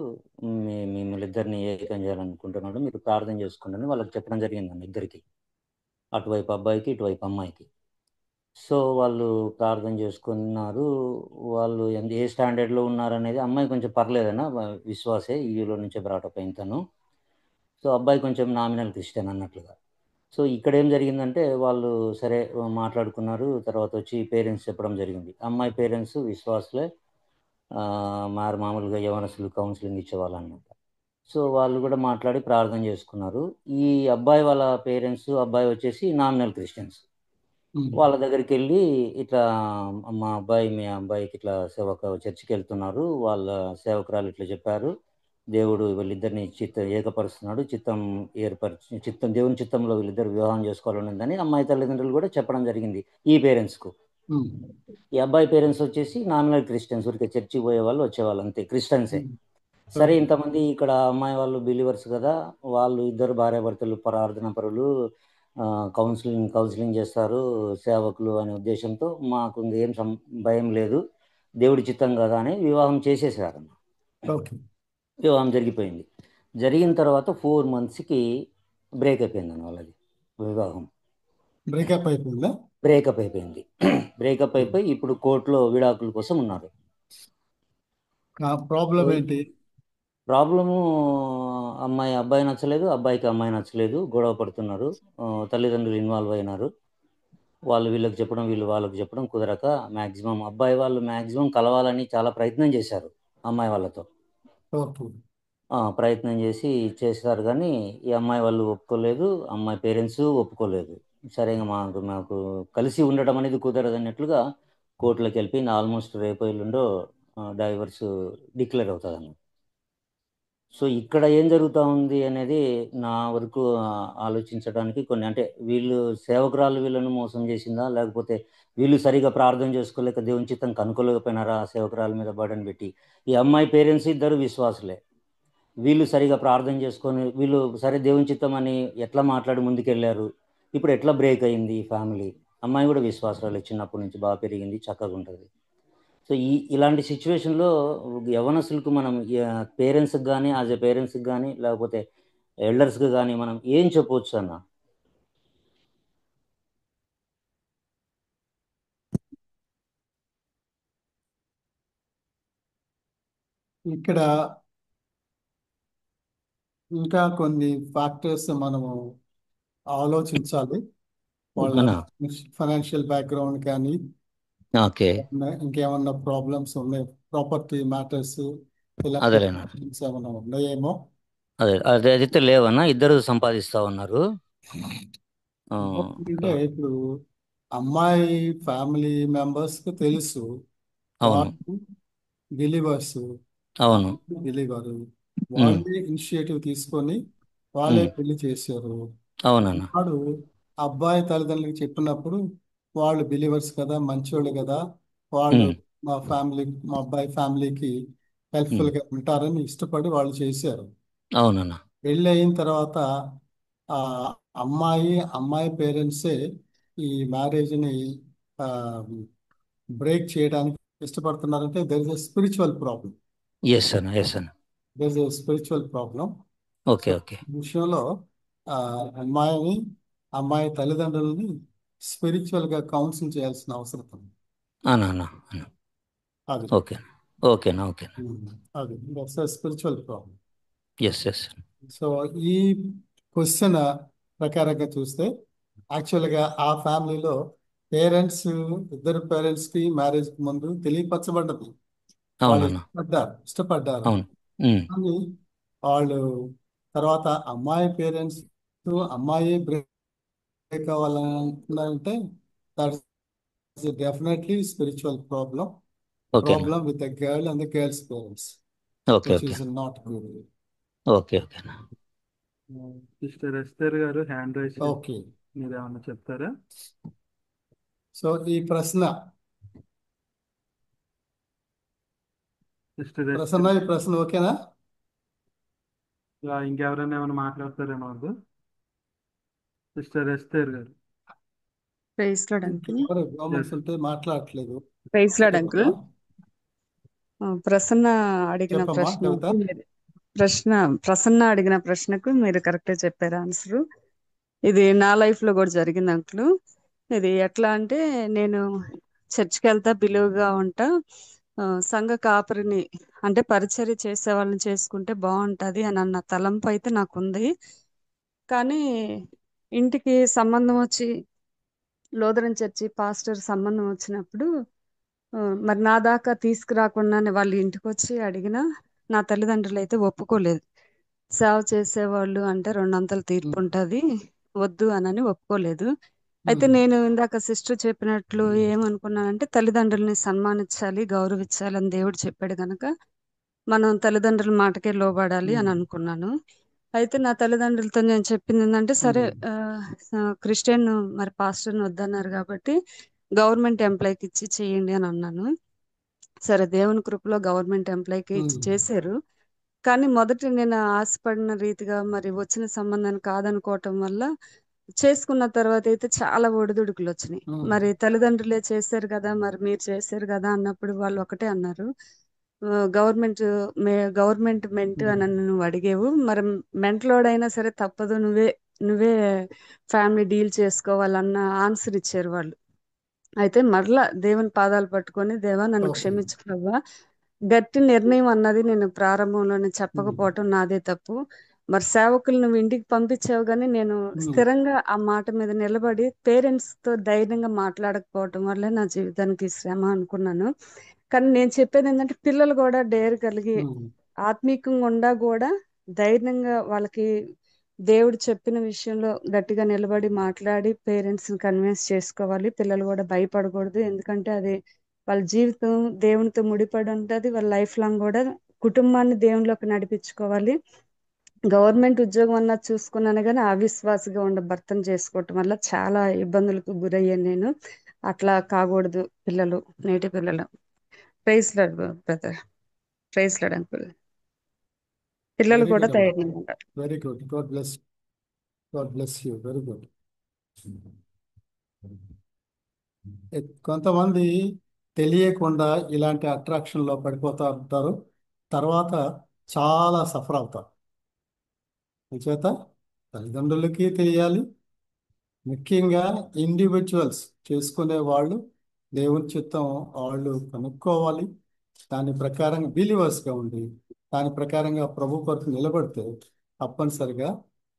మిమ్మల్ని ఇద్దరిని ఏకం చేయాలనుకుంటున్నాడు, మీరు ప్రార్థన చేసుకోండి వాళ్ళకి చెప్పడం జరిగిందండి ఇద్దరికి, అటువైపు అబ్బాయికి ఇటువైపు అమ్మాయికి. సో వాళ్ళు ప్రార్థన చేసుకున్నారు. వాళ్ళు ఏ స్టాండర్డ్లో ఉన్నారనేది అమ్మాయి కొంచెం పర్లేదన్న విశ్వాసే, ఈలో నుంచే బ్రాటప్ అయిన తను. సో అబ్బాయి కొంచెం నామినల్ క్రిస్టియన్ అన్నట్లుగా. సో ఇక్కడ ఏం జరిగిందంటే వాళ్ళు సరే మాట్లాడుకున్నారు, తర్వాత వచ్చి పేరెంట్స్ చెప్పడం జరిగింది. అమ్మాయి పేరెంట్స్ విశ్వాసులే, మామూలుగా యవనస్తులు కౌన్సిలింగ్ ఇచ్చేవాళ్ళు అనమాట. సో వాళ్ళు కూడా మాట్లాడి ప్రార్థన చేసుకున్నారు. ఈ అబ్బాయి వాళ్ళ పేరెంట్స్ అబ్బాయి వచ్చేసి నామినల్ క్రిస్టియన్స్. వాళ్ళ దగ్గరికి వెళ్ళి ఇట్లా మీ అబ్బాయికి ఇట్లా చర్చికి వెళ్తున్నారు, వాళ్ళ సేవకురాలు ఇట్లా చెప్పారు, దేవుడు వీళ్ళిద్దరిని ఏకపరుస్తున్నాడు, దేవుని చిత్తంలో వీళ్ళిద్దరు వివాహం చేసుకోవాలని ఉందని అమ్మాయి తల్లిదండ్రులు కూడా చెప్పడం జరిగింది ఈ పేరెంట్స్కు. ఈ అబ్బాయి పేరెంట్స్ వచ్చేసి నామినల్ క్రిస్టియన్స్, ఊరికే చర్చికి పోయే వాళ్ళు వచ్చేవాళ్ళు అంతే, క్రిస్టియన్సే. సరే ఇంతమంది ఇక్కడ అమ్మాయి వాళ్ళు బిలీవర్స్ కదా, వాళ్ళు ఇద్దరు భార్యాభర్తలు ప్రార్థన పరులు, కౌన్సిలింగ్ చేస్తారు సేవకులు అనే ఉద్దేశంతో మాకు ఇంకేం భయం లేదు, దేవుడి చిత్తం కదా అని వివాహం చేసేసారు. వివాహం జరిగిపోయింది. జరిగిన తర్వాత 4 monthsకి బ్రేక్ అయిపోయింది వాళ్ళది వివాహం. బ్రేకప్ అయిపోయిందా? బ్రేకప్ అయిపోయింది. బ్రేకప్ అయిపోయి ఇప్పుడు కోర్టులో విడాకుల కోసం ఉన్నారు. ప్రాబ్లం ఏంటి? ప్రాబ్లము అబ్బాయి నచ్చలేదు, అబ్బాయికి అమ్మాయి నచ్చలేదు, గొడవ పడుతున్నారు, తల్లిదండ్రులు ఇన్వాల్వ్ అయినారు. వాళ్ళు వీళ్ళకి చెప్పడం, వీళ్ళు వాళ్ళకి చెప్పడం కుదరక అబ్బాయి వాళ్ళు మ్యాక్సిమం కలవాలని చాలా ప్రయత్నం చేశారు అమ్మాయి వాళ్ళతో. ప్రయత్నం చేస్తారు కానీ ఈ అమ్మాయి వాళ్ళు ఒప్పుకోలేదు, అమ్మాయి పేరెంట్స్ ఒప్పుకోలేదు. సరే మాకు కలిసి ఉండడం అనేది కుదరదు అన్నట్లుగా కోర్టులోకి వెళ్ళిపోయింది. ఆల్మోస్ట్ రేపు ఎల్లుండో డైవర్స్ డిక్లేర్ అవుతుంది. సో ఇక్కడ ఏం జరుగుతూ ఉంది అనేది నా వరకు ఆలోచించడానికి కొన్ని, అంటే వీళ్ళు సేవకురాలు వీళ్ళను మోసం చేసిందా, లేకపోతే వీళ్ళు సరిగా ప్రార్థన చేసుకోలేక దేవుని చిత్తం కనుక్కోలేకపోయినారా ఆ సేవకురాల మీద బర్డన్ పెట్టి. ఈ అమ్మాయి పేరెంట్స్ ఇద్దరు విశ్వాసులే, వీళ్ళు సరిగా ప్రార్థన చేసుకొని వీళ్ళు సరే దేవుని చిత్తం అని ఎట్లా మాట్లాడి ముందుకెళ్ళారు, ఇప్పుడు ఎట్లా బ్రేక్ అయింది ఫ్యామిలీ. అమ్మాయి కూడా విశ్వాసాలు చిన్నప్పటి నుంచి బాగా పెరిగింది, చక్కగా ఉంటుంది. సో ఇలాంటి సిచ్యువేషన్లో యవనస్తులకు మనం పేరెంట్స్కి కానీ పేరెంట్స్కి కానీ లేకపోతే ఎల్డర్స్కి కానీ మనం ఏం చెప్పవచ్చు అన్న? ఇక్కడ ఇంకా కొన్ని ఫ్యాక్టర్స్ మనము ఆలోచించాలి. వాళ్ళ ఫైనాన్షియల్ బ్యాక్గ్రౌండ్ కానీ, ఇంకేమన్నా ప్రాబ్లమ్స్ ఉన్నాయి, ప్రాపర్టీ మ్యాటర్స్ ఏమన్నా ఉన్నాయేమో. అదే అయితే లేవన్నా, ఇద్దరు సంపాదిస్తా ఉన్నారు. అంటే ఇప్పుడు అమ్మాయి ఫ్యామిలీ మెంబర్స్ కి తెలుసు వాళ్ళు బిలీవర్స్, బిలీవర్, వాళ్ళే ఇనిషియేటివ్ తీసుకొని వాళ్ళే పెళ్లి చేశారు. వాడు అబ్బాయి తల్లిదండ్రులకు చెప్పినప్పుడు వాళ్ళు బిలీవర్స్ కదా, మంచోళ్ళు కదా, వాళ్ళు మా అబ్బాయి ఫ్యామిలీకి హెల్ప్ఫుల్ గా ఉంటారని ఇష్టపడి వాళ్ళు చేశారు. పెళ్ళి అయిన తర్వాత ఆ అమ్మాయి పేరెంట్సే ఈ మ్యారేజ్ని బ్రేక్ చేయడానికి ఇష్టపడుతున్నారంటే there is a spiritual problem. Yes అన్న, ఎస్ అన్న. There is a spiritual problem. Okay, so okay. ఈ విషయంలో ఆ, అమ్మాయి తల్లిదండ్రులని స్పిరిచువల్ గా కౌన్సిల్ చేయాల్సిన అవసరం ఉంది. అన్న అన్న అన్న. అది ఓకే, ఓకేనా, ఓకేనా. అది that's a spiritual problem. Yes, yes. So ఈ క్వశ్చన్ ప్రకారంగా చూస్తే యాక్చువల్గా ఆ ఫ్యామిలీలో ఇద్దరు పేరెంట్స్ కి మ్యారేజ్ కి ముందు తెలియపరచబడ్డది. వాళ్ళు అవునన్నా. ఇష్టపడ్డారు. అవును. కానీ వాళ్ళు తర్వాత అమ్మాయి పేరెంట్స్ అమ్మాయి బ్రేక్ అవ్వాలంటే దట్స్ డెఫినెట్లీ స్పిరిచువల్ ప్రాబ్లం ఓకేనా. With the girl and the girls parents okay, which okay. Is not good. Okay, ఓకేనా. సిస్టర్ ఎస్తర్ గారు హ్యాండ్ రైస్ ఓకే. మీరు ఏమన్నా చెప్తారా? సో ఈ ప్రశ్న సిస్టర్ ప్రసన్న ఈ ప్రశ్న ఓకేనా? ఇంకెవరైనా ఏమైనా మాట్లాడతారేమో వద్దు. సిస్టర్ ఎస్తర్ గారు. Praise Lord uncle. ఎవరు గవర్నమెంట్స్ ఉంటే మాట్లాడట్లేదు. Praise Lord uncle. ప్రసన్న అడిగిన చెప్పమ్మా కవిత. ప్రసన్న అడిగిన ప్రశ్నకు మీరు కరెక్ట్ చెప్పారు ఆన్సర్. ఇది నా లైఫ్ లో కూడా జరిగింది అంకుల్. ఇది ఎట్లా అంటే నేను చర్చికి వెళ్తా బిలువుగా ఉంటా, సంఘ కాపరిని అంటే పరిచర్య చేసే వాళ్ళని చేసుకుంటే బాగుంటది అని అన్న తలంపు అయితే నాకుంది. కానీ ఇంటికి సంబంధం వచ్చి లోదరన్ చర్చి పాస్టర్ సంబంధం వచ్చినప్పుడు మరి నా దాకా తీసుకురాకుండానే వాళ్ళు ఇంటికి వచ్చి అడిగినా నా తల్లిదండ్రులు అయితే ఒప్పుకోలేదు. సేవ చేసేవాళ్ళు అంటే 2 తీర్పు ఉంటుంది, వద్దు అనని ఒప్పుకోలేదు. అయితే నేను ఇందాక సిస్టర్ చెప్పినట్లు ఏమనుకున్నానంటే తల్లిదండ్రుల్ని సన్మానించాలి, గౌరవించాలి అని దేవుడు చెప్పాడు గనక మనం తల్లిదండ్రుల మాటకే లోబడాలి అని అనుకున్నాను. అయితే నా తల్లిదండ్రులతో నేను చెప్పింది ఏంటంటే సరే క్రిస్టియన్ మరి పాస్టర్ని వద్దన్నారు కాబట్టి గవర్నమెంట్ ఎంప్లాయ్కి ఇచ్చి చేయండి అని అన్నాను. సరే దేవుని కృపలో గవర్నమెంట్ ఎంప్లాయ్కి ఇచ్చి చేశారు. కానీ మొదట నేను ఆశపడిన రీతిగా మరి వచ్చిన సంబంధాన్ని కాదనుకోవటం వల్ల చేసుకున్న తర్వాత అయితే చాలా ఒడిదుడుకులు వచ్చినాయి. మరి తల్లిదండ్రులే చేశారు కదా, మరి మీరు చేశారు కదా అన్నప్పుడు వాళ్ళు ఒకటే అన్నారు, గవర్నమెంట్ మెంట్ అని నువ్వు అడిగేవు, మరి మెంట్లోడైనా సరే తప్పదు, నువ్వే ఫ్యామిలీ డీల్ చేసుకోవాలన్న ఆన్సర్ ఇచ్చారు వాళ్ళు. అయితే మరలా దేవుని పాదాలు పట్టుకొని, దేవా నన్ను క్షమించు ప్రభా, గట్టి నిర్ణయం అన్నది నేను ప్రారంభంలోనే చెప్పకపోవటం నాదే తప్పు. మరి సేవకులు నువ్వు ఇంటికి పంపించావు కానీ నేను స్థిరంగా ఆ మాట మీద నిలబడి పేరెంట్స్ తో ధైర్యంగా మాట్లాడకపోవటం వల్లే నా జీవితానికి శ్రమ అనుకున్నాను. కానీ నేను చెప్పేది ఏంటంటే పిల్లలు కూడా డేర్ కలిగి ఆత్మీకంగా ఉండా కూడా ధైర్యంగా వాళ్ళకి దేవుడు చెప్పిన విషయంలో గట్టిగా నిలబడి మాట్లాడి పేరెంట్స్ ని కన్విన్స్ చేసుకోవాలి. పిల్లలు కూడా భయపడకూడదు, ఎందుకంటే అది వాళ్ళ జీవితం దేవునితో ముడిపడి ఉంటుంది. వాళ్ళ లైఫ్ లాంగ్ కూడా కుటుంబాన్ని దేవునిలోకి నడిపించుకోవాలి. గవర్నమెంట్ ఉద్యోగం అన్నది చూసుకున్నాను కానీ అవిశ్వాసగా ఉండే భర్తను చేసుకోవటం వల్ల చాలా ఇబ్బందులకు గురయ్యాను నేను. అట్లా కాకూడదు నేటి పిల్లలు. Praise Lord brother, praise Lord uncle. పిల్లలు వెరీ కూడా గుడ్ అమ్మా, ధైర్యంగా ఉంటారు. Very good. God bless you. Very good. కొంతమంది తెలియకుండా ఇలాంటి అట్రాక్షన్ లో పడిపోతూ ఉంటారు, తర్వాత చాలా సఫర్ అవుతారు. చేత తల్లిదండ్రులకి తెలియాలి, ముఖ్యంగా ఇండివిజువల్స్ చేసుకునే వాళ్ళు దేవుని చిత్తం వాళ్ళు కనుక్కోవాలి. దాని ప్రకారంగా బిలీవర్స్గా ఉండి దాని ప్రకారంగా ప్రభు కొరకు నిలబడితే తప్పనిసరిగా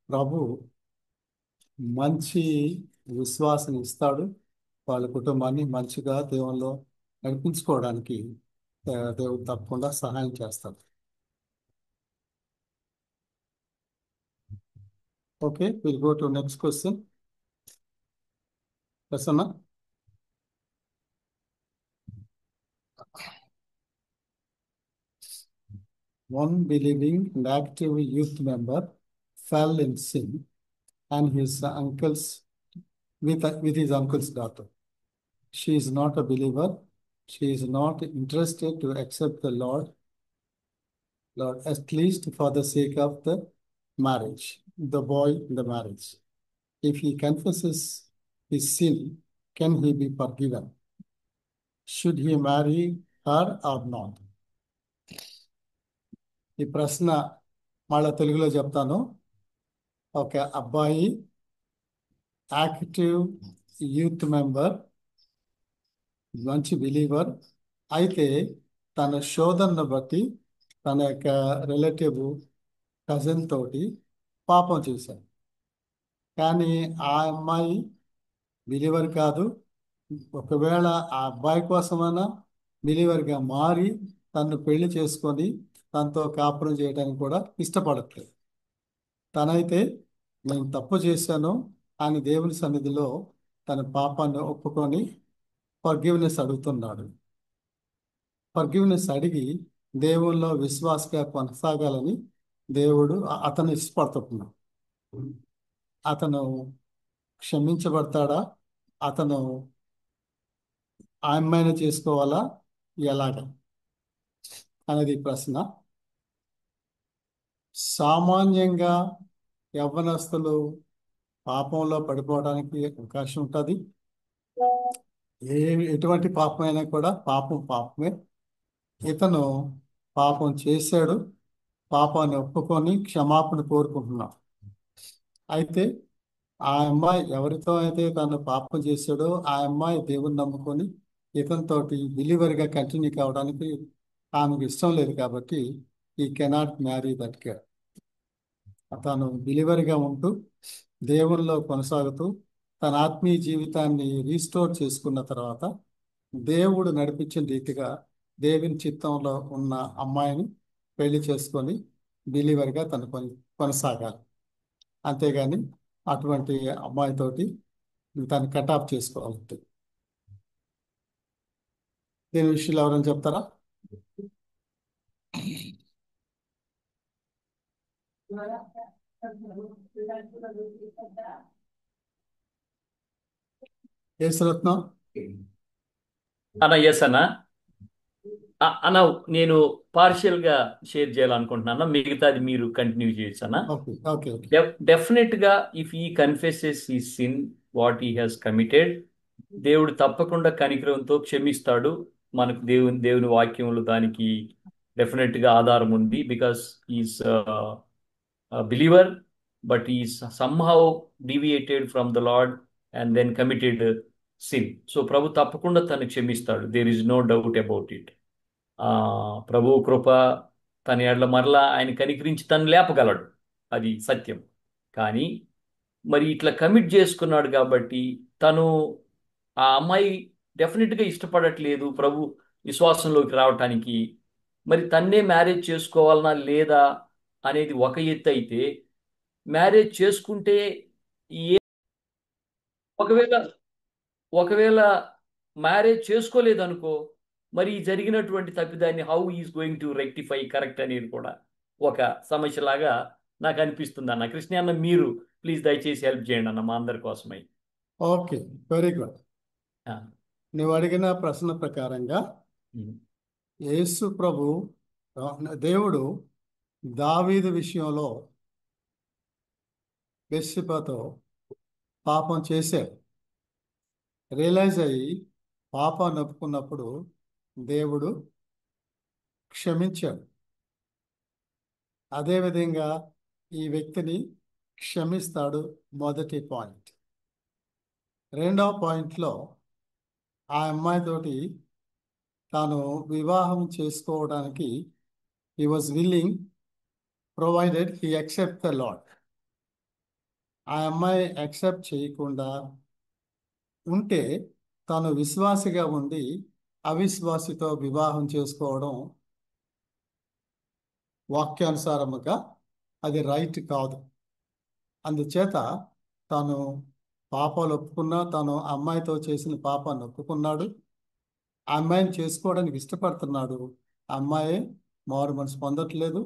ప్రభు మంచి విశ్వాసం ఇస్తాడు. వాళ్ళ కుటుంబాన్ని మంచిగా దేవుల్లో నడిపించుకోవడానికి దేవుడు తప్పకుండా సహాయం చేస్తాడు. Okay, will go to next question. Prasanna. One believing and active youth member fell in sin and his uncle's with his uncle's daughter. She is not a believer. She is not interested to accept the Lord, at least for the sake of the marriage, the boy in the marriage. If he confesses his sin, can he be forgiven? Should he marry her or not? ఈ ప్రశ్న మళ్ళా తెలుగులో చెప్తాను. ఒక అబ్బాయి యాక్టివ్ యూత్ మెంబర్, మంచి బిలీవర్ అయితే తన శోధనను బట్టి తన యొక్క రిలేటివ్ కజిన్ తోటి పాపం చేశాడు. కానీ ఆ అమ్మాయి బిలీవర్ కాదు. ఒకవేళ ఆ అబ్బాయి కోసమైనా బిలీవర్గా మారి తను పెళ్లి చేసుకొని తనతో కాపురం చేయడానికి కూడా ఇష్టపడట్లేదు. తనైతే నేను తప్పు చేశాను అని దేవుని సన్నిధిలో తన పాపాన్ని ఒప్పుకొని ఫర్గివ్నెస్ అడుగుతున్నాడు. ఫర్గివ్నెస్ అడిగి దేవుల్లో విశ్వాసగా కొనసాగాలని దేవుడు అతను ఇష్టపడుతున్నాడు. అతను క్షమించబడతాడా? అతను ఆ అమ్మాయిని చేసుకోవాలా? ఎలాగా అనేది ప్రశ్న. సామాన్యంగా యవ్వనస్తులు పాపంలో పడిపోవడానికి అవకాశం ఉంటుంది. ఎటువంటి పాపమైనా కూడా పాపం పాపమే. ఇతను పాపం చేశాడు, పాపాన్ని ఒప్పుకొని క్షమాపణ కోరుకుంటున్నాడు. అయితే ఆ అమ్మాయి ఎవరితో అయితే తను పాపం చేశాడో ఆ అమ్మాయి దేవుని నమ్ముకొని ఇతనితోటి బిలీవర్గా కంటిన్యూ కావడానికి ఆమెకు ఇష్టం లేదు. కాబట్టి ఈ కెనాట్ మ్యారీ దట్ గర్ల్. తను బిలీవర్గా ఉంటూ దేవునిలో కొనసాగుతూ తన ఆత్మీయ జీవితాన్ని రీస్టోర్ చేసుకున్న తర్వాత దేవుడు నడిపించిన రీతిగా దేవుని చిత్తంలో ఉన్న అమ్మాయిని పెళ్లి చేసుకొని బిలీవర్గా తను కొనసాగాలి. అంతేగాని అటువంటి అమ్మాయితోటి తను కటాఫ్ చేసుకోవాలి. దీని విషయంలో ఎవరైనా చెప్తారా? యేసురత్నం అన్న ఎస్ అన్న. అన్న నేను పార్షియల్ గా షేర్ చేయాలనుకుంటున్నాను, మిగతాది మీరు కంటిన్యూ చేయొచ్చు అన్న. Okay okay okay. డెఫినెట్ గా ఇఫ్ ఈ కన్ఫెసెస్ ఈ sin what he has committed, దేవుడు తప్పకుండా కనికరంతో క్షమిస్తాడు. మనకు దేవుని వాక్యంలో దానికి డెఫినెట్ గా ఆధారం ఉంది. Because is believer but is somehow deviated from the lord and then committed sin. So ప్రభు తప్పకుండా తను క్షమిస్తాడు. There is no doubt about it. ప్రభు కృప తన ఎడల మరలా ఆయన కనికరించి తను లేపగలడు, అది సత్యం. కానీ మరి ఇట్లా కమిట్ చేసుకున్నాడు కాబట్టి తను ఆ అమ్మాయి డెఫినెట్గా ఇష్టపడట్లేదు ప్రభు విశ్వాసంలోకి రావటానికి. మరి తన్నే మ్యారేజ్ చేసుకోవాలనా లేదా అనేది ఒక ఎత్తు అయితే, మ్యారేజ్ చేసుకుంటే ఒకవేళ ఒకవేళ మ్యారేజ్ చేసుకోలేదు అనుకో, మరి జరిగినటువంటి తప్పిదాన్ని how is going to rectify correct అనేది కూడా ఒక సమస్యలాగా నాకు అనిపిస్తుంది అన్న. కృష్ణ అన్న మీరు ప్లీజ్ దయచేసి హెల్ప్ చేయండి అన్న మా అందరి కోసమై. Okay, very good. నువ్వు అడిగిన ప్రశ్న ప్రకారంగా యేసు ప్రభు దేవుడు దావీదు విషయంలో బెత్షెబతో పాపం చేశాడు. రియలైజ్ అయ్యి పాపాన్ని ఒప్పుకున్నప్పుడు దేవుడు క్షమించాడు. అదేవిధంగా ఈ వ్యక్తిని క్షమిస్తాడు. మొదటి పాయింట్. రెండవ పాయింట్లో ఆ అమ్మాయితోటి తాను వివాహం చేసుకోవడానికి he was willing provided he accept the lord. ఆ అమ్మాయి యాక్సెప్ట్ చేయకుండా ఉంటే తాను విశ్వాసిగా ఉండి అవిశ్వాసితో వివాహం చేసుకోవడం వాక్యానుసారముగా అది రైట్ కాదు. అందుచేత తాను పాపాలు ఒప్పుకున్నా, తాను అమ్మాయితో చేసిన పాపాన్ని ఒప్పుకున్నాడు. ఆ అమ్మాయిని చేసుకోవడానికి ఇష్టపడుతున్నాడు. ఆ అమ్మాయి మారు మనసు పొందట్లేదు.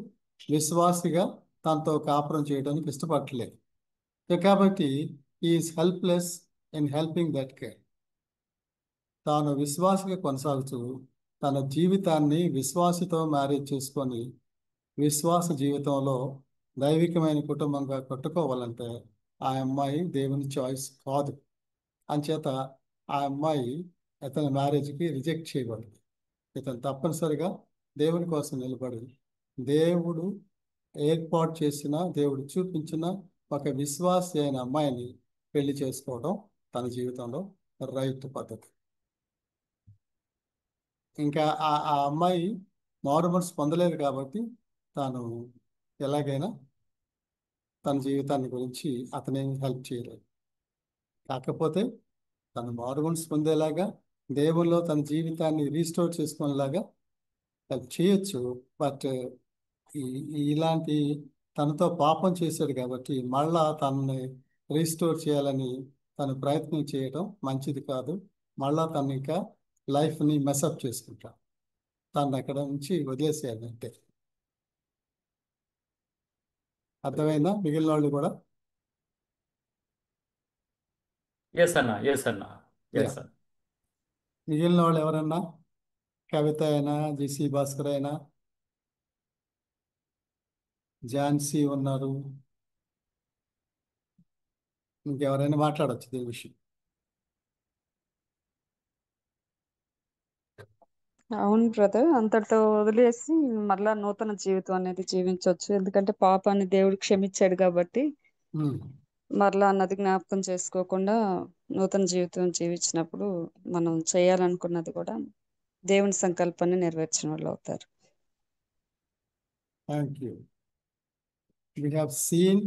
విశ్వాసిగా తనతో కాపురం చేయడానికి ఇష్టపడట్లేదు. కాబట్టి is helpless in helping that care. తాను విశ్వాసిగా కొనసాగుతూ తన జీవితాన్ని విశ్వాసితో మ్యారేజ్ చేసుకొని విశ్వాస జీవితంలో దైవికమైన కుటుంబంగా కట్టుకోవాలంటే ఆ అమ్మాయి దేవుని చాయిస్ కాదు. అంచేత ఆ అమ్మాయి ఇతని మ్యారేజ్కి రిజెక్ట్ చేయబడింది. ఇతను తప్పనిసరిగా దేవుని కోసం నిలబడి దేవుడు ఏర్పాటు చేసిన, దేవుడు చూపించిన ఒక విశ్వాసి అయిన అమ్మాయిని పెళ్లి చేసుకోవడం తన జీవితంలో రైట్ పద్ధతి. ఇంకా ఆ అమ్మాయి మారు మనసు పొందలేదు కాబట్టి తాను ఎలాగైనా తన జీవితాన్ని గురించి అతనేమి హెల్ప్ చేయలేదు. కాకపోతే తను మారు మనసు పొందేలాగా, దేవుల్లో తన జీవితాన్ని రీస్టోర్ చేసుకునేలాగా హెల్ప్ చేయొచ్చు. బట్ ఇలాంటి తనతో పాపం చేశాడు కాబట్టి మళ్ళా తనని రీస్టోర్ చేయాలని తను ప్రయత్నం చేయడం మంచిది కాదు. మళ్ళా తను ఇంకా లైఫ్ని మెసప్ చేసుకుంటాం. తను అక్కడ నుంచి వదిలేసేయాలి అంటే. అర్థమైందా? మిగిలిన వాళ్ళు కూడా ఎస్ అన్న, ఎస్ అన్న, యా. ఎస్ అన్న. మిగిలిన వాళ్ళు ఎవరన్నా? కవిత అయినా, జిసి భాస్కర్ అయినా, ఝాన్సీ ఉన్నారు. ఇంకెవరైనా మాట్లాడచ్చు దీని విషయం. అవును బ్రదర్, అంతటితో వదిలేసి మరలా నూతన జీవితం అనేది జీవించవచ్చు. ఎందుకంటే పాపాన్ని దేవుడు క్షమించాడు కాబట్టి ఉమ్. మరలా అన్నది జ్ఞాపకం చేసుకోకుండా నూతన జీవితం జీవించినప్పుడు మనం చేయాలనుకున్నది కూడా దేవుని సంకల్పాన్ని నెరవేర్చిన వాళ్ళు అవుతారు. Thank you. We have seen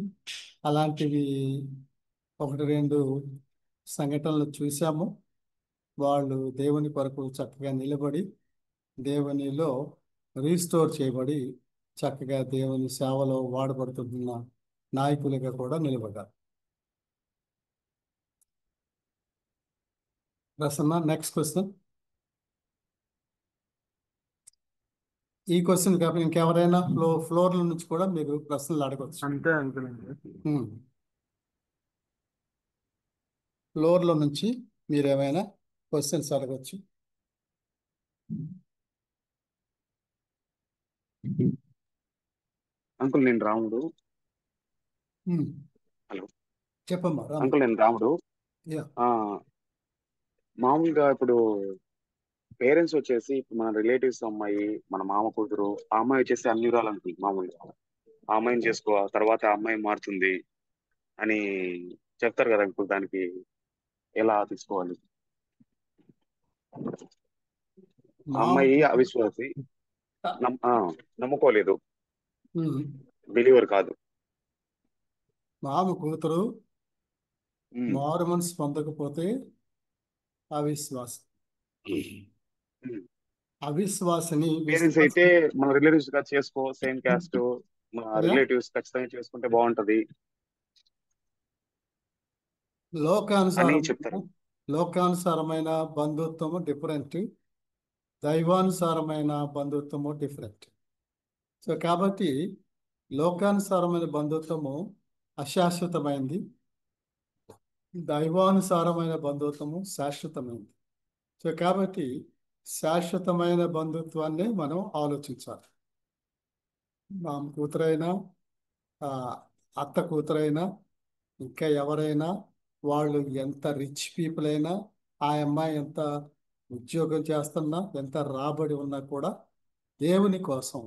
అలాంటివి ఒకటి రెండు సంఘటనలు చూసాము. వాళ్ళు దేవుని కొరకు చక్కగా నిలబడి దేవునిలో రీస్టోర్ చేయబడి చక్కగా దేవుని సేవలో వాడబడుతున్న నాయకులుగా కూడా నిలబడ్డారు. Prasanna, next question. ఈ క్వశ్చన్ కాకపోతే ఇంకెవరైనా ఫ్లోర్ల నుంచి కూడా మీరు ప్రశ్నలు అడగవచ్చు. అంతే అంకుల్. ఫ్లోర్లో నుంచి మీరు ఏమైనా క్వశ్చన్స్ అడగచ్చు. అంకుల్ నేను రాముడు. హలో చెప్పమ్మా రాము. అంకుల్, నేను రాముడు. యా. ఆ, మామూలుగా ఇప్పుడు పేరెంట్స్ వచ్చేసి ఇప్పుడు మన రిలేటివ్స్ అమ్మాయి, మన మామ కూతురు, ఆ అమ్మాయి వచ్చేసి అన్యురాలు అంకుల్. మామూలుగా ఆ అమ్మాయిని చేసుకో, ఆ తర్వాత ఆ అమ్మాయి మారుతుంది అని చెప్తారు కదా అంకుల్. దానికి ఎలా తీసుకోవాలి? ఆ అమ్మాయి మామ అవిశ్వాసి, నమ్ముకోలేదు, ఉమ్. బిలీవర్ కాదు. మామ కూతురు మారు మనసు పొందకపోతే అవిశ్వాసం. అవిశ్వాసని పేరెంట్స్ అయితే మన రిలేటివ్స్ గా చేసుకో, సేమ్ క్యాస్ట్, మన అదే రిలేటివ్స్ ఖచ్చితంగా చేసుకుంటే బాగుంటది అని లోకానుసారమైన చెప్తారు. లోకానుసారమైన బంధుత్వము డిఫరెంట్, దైవానుసారమైన బంధుత్వము డిఫరెంట్. సో కాబట్టి లోకానుసారమైన బంధుత్వము అశాశ్వతమైంది, దైవానుసారమైన బంధుత్వము శాశ్వతమైంది. సో కాబట్టి శాశ్వతమైన బంధుత్వాన్ని మనం ఆలోచించాలి. మా కూతురైనా, అత్త కూతురైనా, ఇంకా ఎవరైనా, వాళ్ళు ఎంత రిచ్ పీపుల్ అయినా, ఆ అమ్మాయి ఎంత ఉద్యోగం చేస్తున్నా, ఎంత రాబడి ఉన్నా కూడా దేవుని కోసం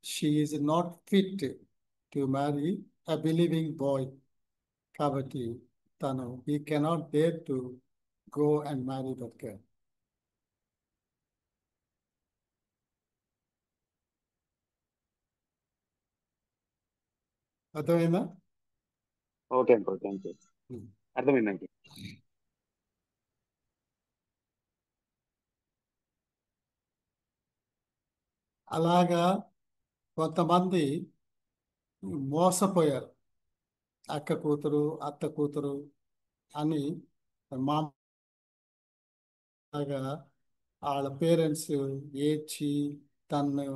she is not fit to marry a believing boy. కాబట్టి తను he cannot dare to go and marry that girl. అర్థమైందా? Okay uncle, thank you. అర్థమైంది అంకుల్. అలాగా కొంతమంది మోసపోయారు. అక్క కూతురు, అత్త కూతురు అని మామూలుగా వాళ్ళ పేరెంట్స్ ఏడ్చి తను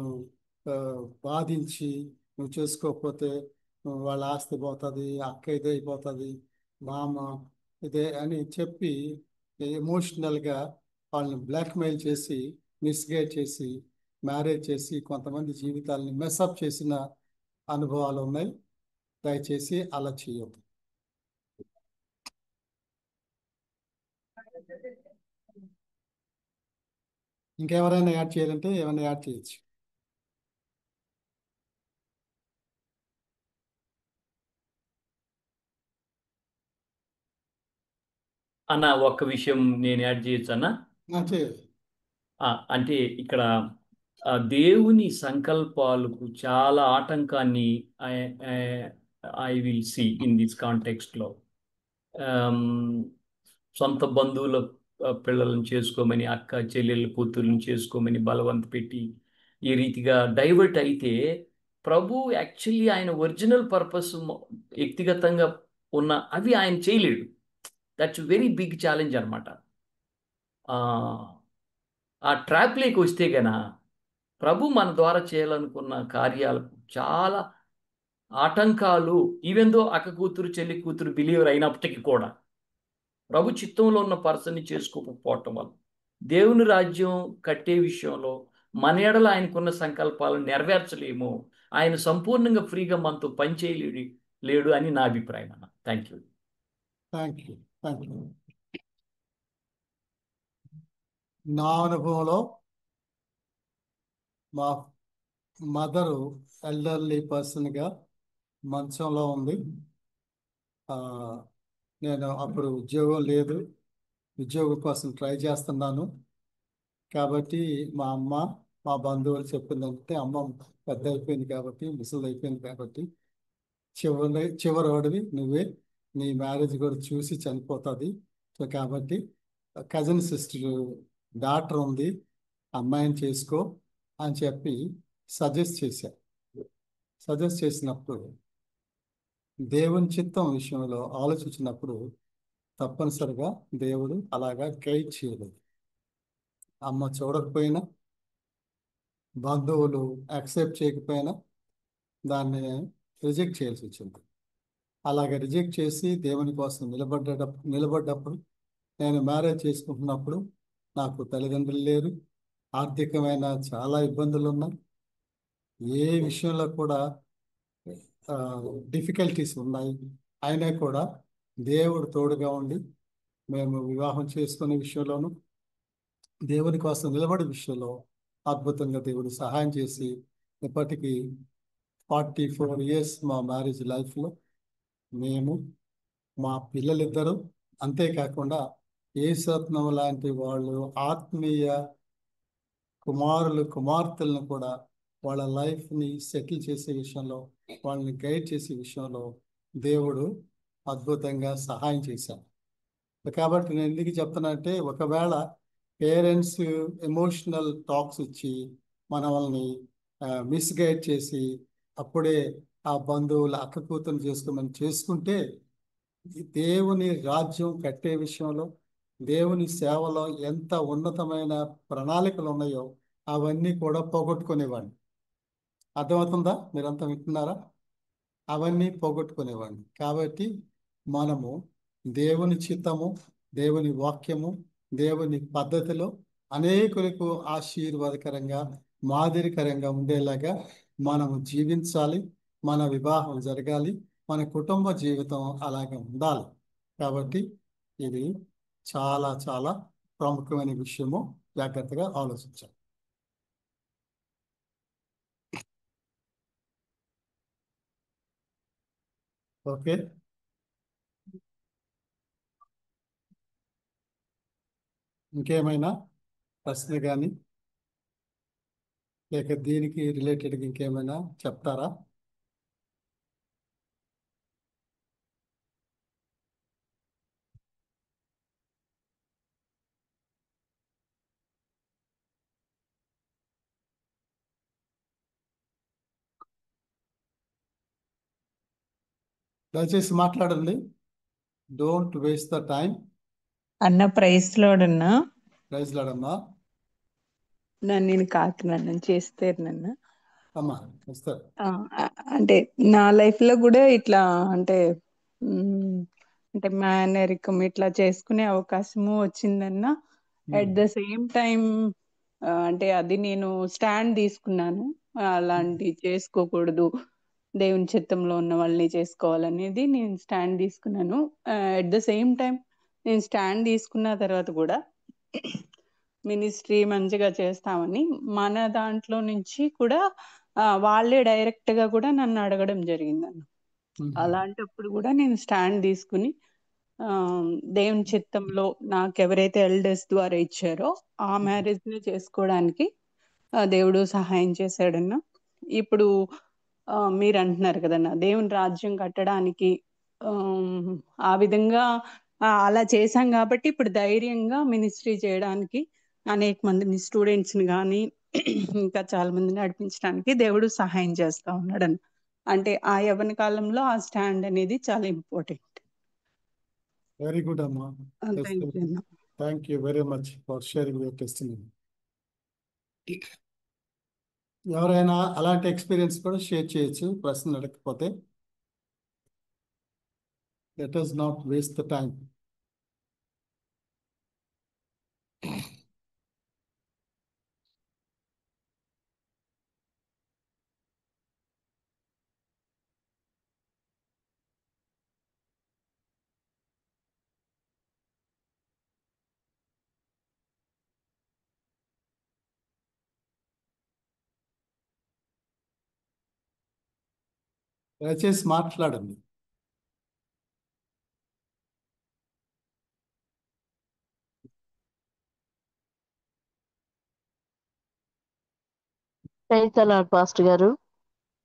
బాధించి, నువ్వు చేసుకోకపోతే వాళ్ళ ఆస్తి పోతుంది, అక్క ఇదే అయిపోతుంది, మామ ఇదే అని చెప్పి ఎమోషనల్గా వాళ్ళని బ్లాక్మెయిల్ చేసి, మిస్గైడ్ చేసి, మ్యారేజ్ చేసి కొంతమంది జీవితాలని మెస్అప్ చేసిన అనుభవాలు ఉన్నాయి. దయచేసి అలా చేయొద్దు. ఇంకెవరైనా యాడ్ చేయాలంటే ఏమైనా యాడ్ చేయొచ్చు. అన్న ఒక్క విషయం నేను యాడ్ చేయొచ్చు అన్న. చేయాలి. అంటే ఇక్కడ దేవుని సంకల్పాలకు చాలా ఆటంకాన్ని I will see in this కాంటెక్స్ట్లో. సొంత బంధువుల పిల్లలను చేసుకోమని, అక్క చెల్లెళ్ళ కూతుర్లను చేసుకోమని బలవంత పెట్టి ఈ రీతిగా డైవర్ట్ అయితే, ప్రభు యాక్చువల్లీ ఆయన ఒరిజినల్ పర్పస్ వ్యక్తిగతంగా ఉన్న అవి ఆయన చేయలేడు. దట్స్ వెరీ బిగ్ ఛాలెంజ్ అనమాట. ఆ ట్రాప్లోకి వస్తే గనా ప్రభు మన ద్వారా చేయాలనుకున్న కార్యాలకు చాలా ఆటంకాలు, ఈవెన్ దో అక్క కూతురు చెల్లి కూతురు బిలీవర్ అయినప్పటికీ కూడా ప్రభు చిత్తంలో ఉన్న పర్సన్ని చేసుకోకపోవటం వల్ల దేవుని రాజ్యం కట్టే విషయంలో మన ఎడల ఆయనకున్న సంకల్పాలను నెరవేర్చలేము. ఆయన సంపూర్ణంగా ఫ్రీగా మనతో పనిచేయలేడు లేడు అని నా అభిప్రాయం అన్న. Thank you. నా అనుభవంలో మా మదరు ఎల్డర్లీ పర్సన్గా మంచంలో ఉంది. నేను అప్పుడు ఉద్యోగం లేదు, ఉద్యోగం కోసం ట్రై చేస్తున్నాను. కాబట్టి మా అమ్మ మా బంధువులు చెప్పిందంటే, అమ్మ పెద్ద అయిపోయింది కాబట్టి, ముసలి అయిపోయింది కాబట్టి, చివరి వాడివి నువ్వే, నీ మ్యారేజ్ కూడా చూసి చనిపోతుంది. సో కాబట్టి కజిన్ సిస్టర్ డాక్టర్ ఉంది, అమ్మాయిని చేసుకో అని చెప్పి సజెస్ట్ చేసినప్పుడు దేవుని చిత్తం విషయంలో ఆలోచించినప్పుడు తప్పనిసరిగా దేవుడు అలాగా గైడ్ చేయలేదు. అమ్మ చూడకపోయినా, బంధువులు యాక్సెప్ట్ చేయకపోయినా దాన్ని రిజెక్ట్ చేయాల్సి వచ్చింది. అలాగే రిజెక్ట్ చేసి దేవుని కోసం నిలబడ్డప్పుడు నేను మ్యారేజ్ చేసుకుంటున్నప్పుడు నాకు తల్లిదండ్రులు లేరు, ఆర్థికమైన చాలా ఇబ్బందులు ఉన్నాయి, ఏ విషయంలో కూడా డిఫికల్టీస్ ఉన్నాయి. అయినా కూడా దేవుడు తోడుగా ఉండి మేము వివాహం చేసుకునే విషయంలోనూ దేవుని కోసం నిలబడే విషయంలో అద్భుతంగా దేవుడు సహాయం చేసి ఇప్పటికీ 44 years మా మ్యారేజ్ లైఫ్లో మేము, మా పిల్లలిద్దరూ, అంతేకాకుండా యేసరత్నం లాంటి వాళ్ళు ఆత్మీయ కుమారులు కుమార్తెలను కూడా వాళ్ళ లైఫ్ని సెటిల్ చేసే విషయంలో, వాళ్ళని గైడ్ చేసే విషయంలో దేవుడు అద్భుతంగా సహాయం చేశారు. కాబట్టి నేను ఎందుకు చెప్తానంటే, ఒకవేళ పేరెంట్స్ ఎమోషనల్ టాక్స్ ఇచ్చి మనల్ని మిస్గైడ్ చేసి అప్పుడే ఆ బంధువులు అక్క కూతురు చేసుకోమని చేసుకుంటే, దేవుని రాజ్యం కట్టే విషయంలో, దేవుని సేవలో ఎంత ఉన్నతమైన ప్రణాళికలు ఉన్నాయో అవన్నీ కూడా పోగొట్టుకునేవాడిని. అర్థమవుతుందా? మీరంతా వింటున్నారా? అవన్నీ పోగొట్టుకునేవాడిని. కాబట్టి మనము దేవుని చిత్తము, దేవుని వాక్యము, దేవుని పద్ధతిలో అనేకులకు ఆశీర్వాదకరంగా, మాదిరికరంగా ఉండేలాగా మనము జీవించాలి. మన వివాహం జరగాలి, మన కుటుంబ జీవితం అలాగే ఉండాలి. కాబట్టి ఇది చాలా చాలా ప్రాముఖ్యమైన విషయము. జాగ్రత్తగా ఆలోచించాలి. ఓకే, ఇంకేమైనా ప్రశ్న కానీ లేక దీనికి రిలేటెడ్గా ఇంకేమైనా చెప్తారా? దయచేసి మాట్లాడండి. Don't waste the time. అన్న ప్రైజ్ లార్డ్ అన్న. ప్రైజ్ లార్డ్ అమ్మా. నేను కాకినాడ నుంచి చేస్తానన్న. అమ్మా వస్తారు. అంటే నా లైఫ్ లో కూడా ఇట్లా అంటే అంటే మేనరికం ఇట్లా చేసుకునే అవకాశము వచ్చిందన్న. అట్ ద సేమ్ టైం అంటే అది నేను స్టాండ్ తీసుకున్నాను, అలాంటి చేసుకోకూడదు, దేవుని చిత్తంలో ఉన్న వాళ్ళని చేసుకోవాలనేది నేను స్టాండ్ తీసుకున్నాను. అట్ ద సేమ్ టైం నేను స్టాండ్ తీసుకున్న తర్వాత కూడా మినిస్ట్రీ మంచిగా చేస్తామని మన దాంట్లో నుంచి కూడా వాళ్ళే డైరెక్ట్ గా కూడా నన్ను అడగడం జరిగిందన్న. అలాంటప్పుడు కూడా నేను స్టాండ్ తీసుకుని దేవుని చిత్తంలో నాకు ఎవరైతే ఎల్డర్స్ ద్వారా ఇచ్చారో ఆ మ్యారేజ్ ని చేసుకోవడానికి దేవుడు సహాయం చేశాడన్న. ఇప్పుడు మీరు అంటున్నారు కదన్న దేవుని రాజ్యం కట్టడానికి ఆ విధంగా అలా చేశాం కాబట్టి ఇప్పుడు ధైర్యంగా మినిస్ట్రీ చేయడానికి అనేక మందిని స్టూడెంట్స్ని కానీ ఇంకా చాలా మందిని నడిపించడానికి దేవుడు సహాయం చేస్తా ఉన్నాడు అంటే ఆ యవ్వన కాలంలో ఆ స్టాండ్ అనేది చాలా ఇంపార్టెంట్. వెరీ గుడ్ అమ్మా. Thank you. Thank you very much for sharing your testimony. ఎవరైనా అలాంటి ఎక్స్పీరియన్స్ కూడా షేర్ చేయొచ్చు ప్రశ్న అడగకపోతే. Let us not waste the time. దయచేసి మాట్లాడండి. ప్రైజ్ ది లార్డ్ పాస్టర్ గారు.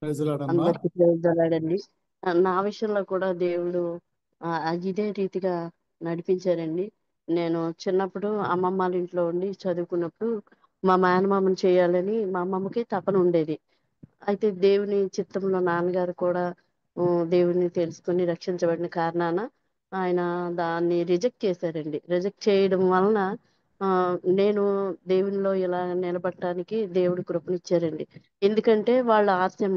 ప్రైజ్ ది లార్డ్ అమ్మా. అందరికీ ప్రైజ్ ది లార్డ్ అండి. నా విషయంలో కూడా దేవుడు ఇదే రీతిగా నడిపించారండి. నేను చిన్నప్పుడు అమ్మమ్మ వాళ్ళ ఇంట్లో ఉండి చదువుకున్నప్పుడు మా మేనమామని చేయాలని మా అమ్మమ్మకి తపన ఉండేది. అయితే దేవుని చిత్తంలో నాన్నగారు కూడా దేవుని తెలుసుకొని రక్షించబడిన కారణాన ఆయన దాన్ని రిజెక్ట్ చేశారండి. రిజెక్ట్ చేయడం వలన నేను దేవునిలో ఇలా నిలబడటానికి దేవుడు కృపనిచ్చారండి. ఎందుకంటే వాళ్ళు ఆర్సెం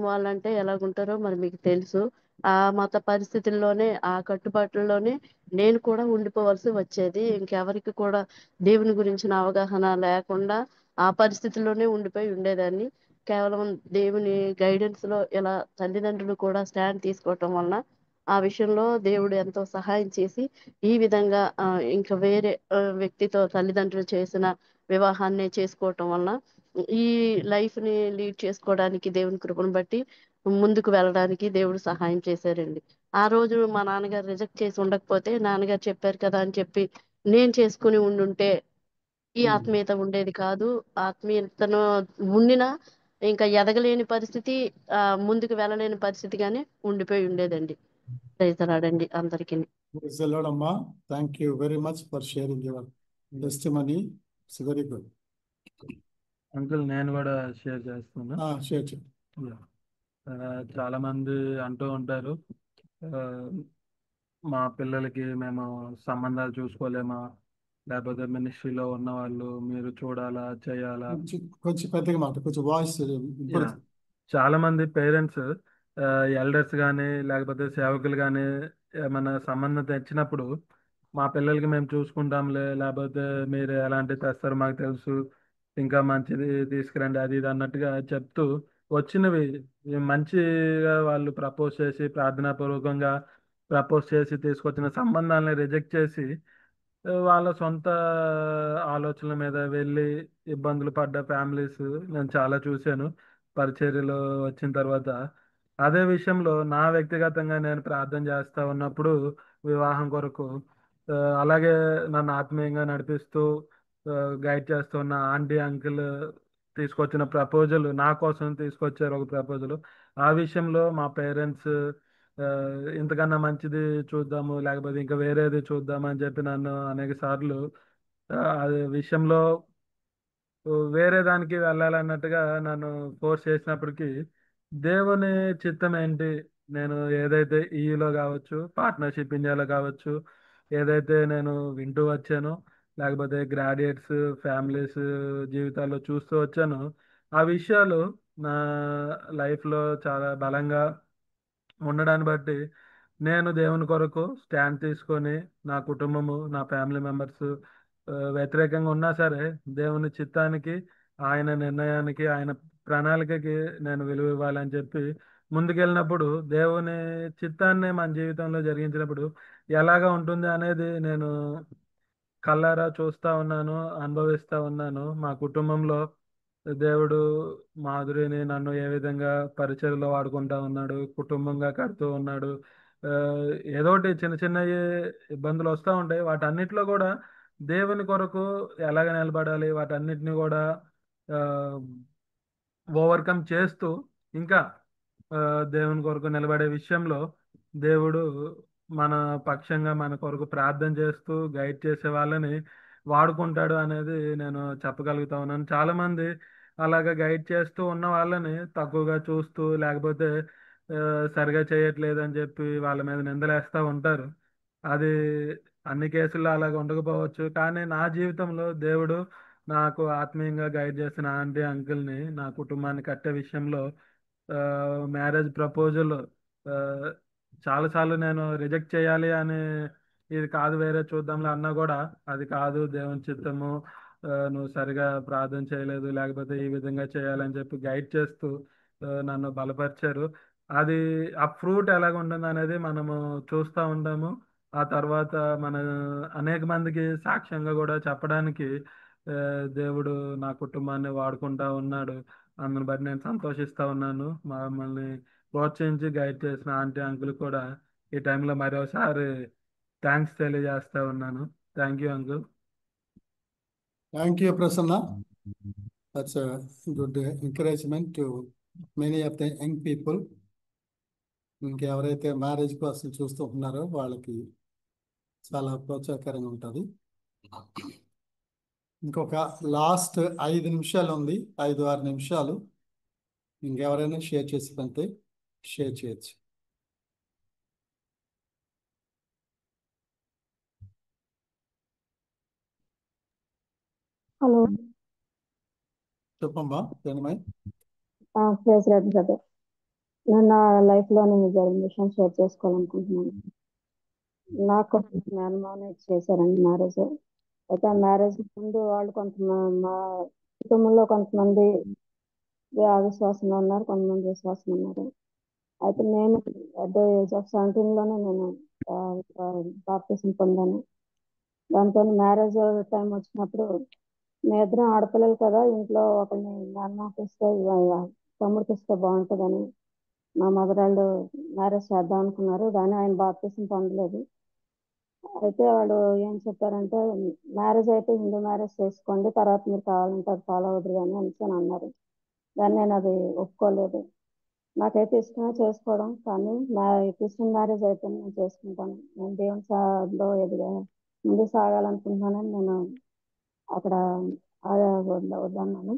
వాళ్ళు అంటే ఎలాగుంటారో మరి మీకు తెలుసు. ఆ మత పరిస్థితుల్లోనే ఆ కట్టుబాట్లలోనే నేను కూడా ఉండిపోవాల్సి వచ్చేది. ఇంకెవరికి కూడా దేవుని గురించిన అవగాహన లేకుండా ఆ పరిస్థితుల్లోనే ఉండిపోయి ఉండేదాన్ని. కేవలం దేవుని గైడెన్స్ లో ఇలా తల్లిదండ్రులు కూడా స్టాండ్ తీసుకోవటం వలన ఆ విషయంలో దేవుడు ఎంతో సహాయం చేసి ఈ విధంగా ఇంకా వేరే వ్యక్తితో తల్లిదండ్రులు చేసిన వివాహాన్ని చేసుకోవటం వలన ఈ లైఫ్ ని లీడ్ చేసుకోవడానికి దేవుని కృపను బట్టి ముందుకు వెళ్ళడానికి దేవుడు సహాయం చేశారండి. ఆ రోజు మా నాన్నగారు రిజెక్ట్ చేసి ఉండకపోతే నాన్నగారు చెప్పారు కదా అని చెప్పి నేను చేసుకుని ఉండుంటే ఈ ఆత్మీయత ఉండేది కాదు. ఆత్మీయతను ఉండినా ఇంకా ఎదగలేని పరిస్థితి, ముందుకు వెళ్ళలేని పరిస్థితిగానే ఉండిపోయి ఉండేదండి. రైతరాడండి అందరికీ. ప్రైజ్ ది లార్డ్ అమ్మా. Thank you very much for sharing your testimony. It's very good. Uncle నేను కూడా షేర్ చేస్తున్నా. షేర్ చేయండి. చాలా మంది అంటూ ఉంటారు, మా పిల్లలకి మేము సంబంధాలు చూసుకోలేమా, లేకపోతే మినిస్ట్రీలో ఉన్న వాళ్ళు మీరు చూడాలా చేయాలా. కొంచెం పెద్దగా మాట, కొంచెం వాయిస్. చాలా మంది పేరెంట్స్ ఎల్డర్స్ కానీ లేకపోతే సేవకులు కానీ ఏమైనా సంబంధం తెచ్చినప్పుడు మా పిల్లలకి మేము చూసుకుంటాంలే, లేకపోతే మీరు ఎలాంటివి తెస్తారు మాకు తెలుసు, ఇంకా మంచిది తీసుకురండి అది ఇది అన్నట్టుగా చెప్తూ వచ్చినవి మంచిగా వాళ్ళు ప్రపోజ్ చేసి ప్రార్థనాపూర్వకంగా ప్రపోజ్ చేసి తీసుకొచ్చిన సంబంధాలని రిజెక్ట్ చేసి వాళ్ళ సొంత ఆలోచనల మీద వెళ్ళి ఇబ్బందులు పడ్డ ఫ్యామిలీస్ నేను చాలా చూశాను పరిచర్యలో వచ్చిన తర్వాత. అదే విషయంలో నా వ్యక్తిగతంగా నేను ప్రార్థన చేస్తా ఉన్నప్పుడు వివాహం కొరకు అలాగే నన్ను ఆత్మీయంగా నడిపిస్తూ గైడ్ చేస్తున్న ఆంటీ అంకుల్ తీసుకొచ్చిన ప్రపోజల్ నా కోసం తీసుకొచ్చారు ఒక ప్రపోజల్. ఆ విషయంలో మా పేరెంట్స్ ఇంతకన్నా మంచిది చూద్దాము లేకపోతే ఇంకా వేరేది చూద్దాము అని చెప్పి నన్ను అనేక సార్లు అది విషయంలో వేరే దానికి వెళ్ళాలన్నట్టుగా నన్ను ఫోర్స్ చేసినప్పటికీ దేవుని చిత్తం ఏంటి, నేను ఏదైతే ఈలో కావచ్చు పార్ట్నర్షిప్ ఇండియాలో కావచ్చు ఏదైతే నేను వింటూ వచ్చానో లేకపోతే గ్రాడ్యుయేట్స్ ఫ్యామిలీస్ జీవితాల్లో చూస్తూ వచ్చానో ఆ విషయాలు నా లైఫ్లో చాలా బలంగా ఉండడాన్ని బట్టి నేను దేవుని కొరకు స్టాండ్ తీసుకొని నా కుటుంబము నా ఫ్యామిలీ మెంబర్స్ వ్యతిరేకంగా ఉన్నా సరే దేవుని చిత్తానికి ఆయన నిర్ణయానికి ఆయన ప్రణాళికకి నేను విలువ ఇవ్వాలని చెప్పి ముందుకెళ్ళినప్పుడు దేవుని చిత్తాన్ని మన జీవితంలో జరిగించినప్పుడు ఎలాగా ఉంటుంది అనేది నేను కళ్ళారా చూస్తా ఉన్నాను, అనుభవిస్తా ఉన్నాను. మా కుటుంబంలో దేవుడు మాధురిని నన్ను ఏ విధంగా పరిచర్లో వాడుకుంటా ఉన్నాడు, కుటుంబంగా కడుతూ ఉన్నాడు. ఆ, ఏదో ఒకటి చిన్న చిన్న ఇబ్బందులు వస్తూ ఉంటాయి. వాటన్నిటిలో కూడా దేవుని కొరకు ఎలాగ నిలబడాలి, వాటన్నిటిని కూడా ఓవర్కమ్ చేస్తూ ఇంకా ఆ, దేవుని కొరకు నిలబడే విషయంలో దేవుడు మన పక్షంగా మన కొరకు ప్రార్థన చేస్తూ గైడ్ చేసే వాళ్ళని వాడుకుంటాడు అనేది నేను చెప్పగలుగుతా ఉన్నాను. చాలా మంది అలాగా గైడ్ చేస్తూ ఉన్న వాళ్ళని తక్కువగా చూస్తూ, లేకపోతే ఆ, సరిగా చేయట్లేదు అని చెప్పి వాళ్ళ మీద నిందలేస్తూ ఉంటారు. అది అన్ని కేసుల్లో అలాగ ఉండకపోవచ్చు, కానీ నా జీవితంలో దేవుడు నాకు ఆత్మీయంగా గైడ్ చేసిన ఆంటీ అంకుల్ని నా కుటుంబాన్ని కట్టే విషయంలో మ్యారేజ్ ప్రపోజల్ చాలాసార్లు నేను రిజెక్ట్ చేయాలి అని, ఇది కాదు వేరే చూద్దాంలే అన్నా కూడా అది కాదు దేవుని చిత్తము, నువ్వు సరిగా ప్రార్థన చేయలేదు, లేకపోతే ఈ విధంగా చేయాలని చెప్పి గైడ్ చేస్తూ నన్ను బలపరిచారు. అది ఆ ఫ్రూట్ ఎలాగ ఉంటుంది అనేది మనము చూస్తూ ఉంటాము. ఆ తర్వాత మన అనేక మందికి సాక్ష్యంగా కూడా చెప్పడానికి ఆ, దేవుడు నా కుటుంబాన్ని వాడుకుంటా ఉన్నాడు. అందుని బట్టి నేను సంతోషిస్తా ఉన్నాను. మమ్మల్ని ప్రోత్సహించి గైడ్ చేసిన ఆంటీ అంకుల్ కూడా ఈ టైంలో మరోసారి థ్యాంక్స్ తెలియజేస్తా ఉన్నాను. Thank you uncle. Thank you Prasanna. That's good encouragement to many of the young people. ఇంకెవరైతే మ్యారేజ్ కోసం చూస్తూ ఉన్నారో వాళ్ళకి చాలా ప్రోత్సాహకరంగా ఉంటుంది. ఇంకొక లాస్ట్ 5 నిమిషాలు ఉంది, 5-6 నిమిషాలు. ఇంకెవరైనా షేర్ చేసి పంతే షేర్ చేయొచ్చు. హలో, చెప్పమ్మా జనమై. Place red brother. నేను నా లైఫ్ లో నేను జరిగిన విషయం షేర్ చేసుకోవాలనుకుంటున్నాను. నాకు మేనమామ చేశారండి మ్యారేజ్. అయితే ఆ మ్యారేజ్ ముందు వాళ్ళు కొంతమంది మా కుటుంబంలో కొంతమంది అవిశ్వాసంలో ఉన్నారు, కొంతమంది విశ్వాసం ఉన్నారు. అయితే నేను అట్ ద ఏజ్ ఆఫ్ 17 లోనే నేను బాప్తిసం పొందాను. దాంతో మ్యారేజ్ టైం వచ్చినప్పుడు మేము ఇద్దరం ఆడపిల్లలు కదా, ఇంట్లో ఒకరిని మేనమామకి ఇస్తే తమ్ముడికి ఇస్తే బాగుంటుందని మా మదర్ వాళ్ళు మ్యారేజ్ చేద్దాం అనుకున్నారు. కానీ ఆయన బాప్తిసం పొందలేదు. అయితే వాళ్ళు ఏం చెప్పారంటే, మ్యారేజ్ అయితే హిందూ మ్యారేజ్ చేసుకోండి, తర్వాత మీరు కావాలంటే అది ఫాలో అవుతుంది కానీ అని అన్నారు. కానీ నేను అది ఒప్పుకోలేదు. నాకైతే ఇష్టమే చేసుకోవడం, కానీ నా క్రిస్టియన్ మ్యారేజ్ అయితే నేను చేసుకుంటాను, నేను దేవుని సాలో ఎదిగా ముందుకు సాగాలనుకుంటున్నానని నేను అక్కడ వద్దన్నాను.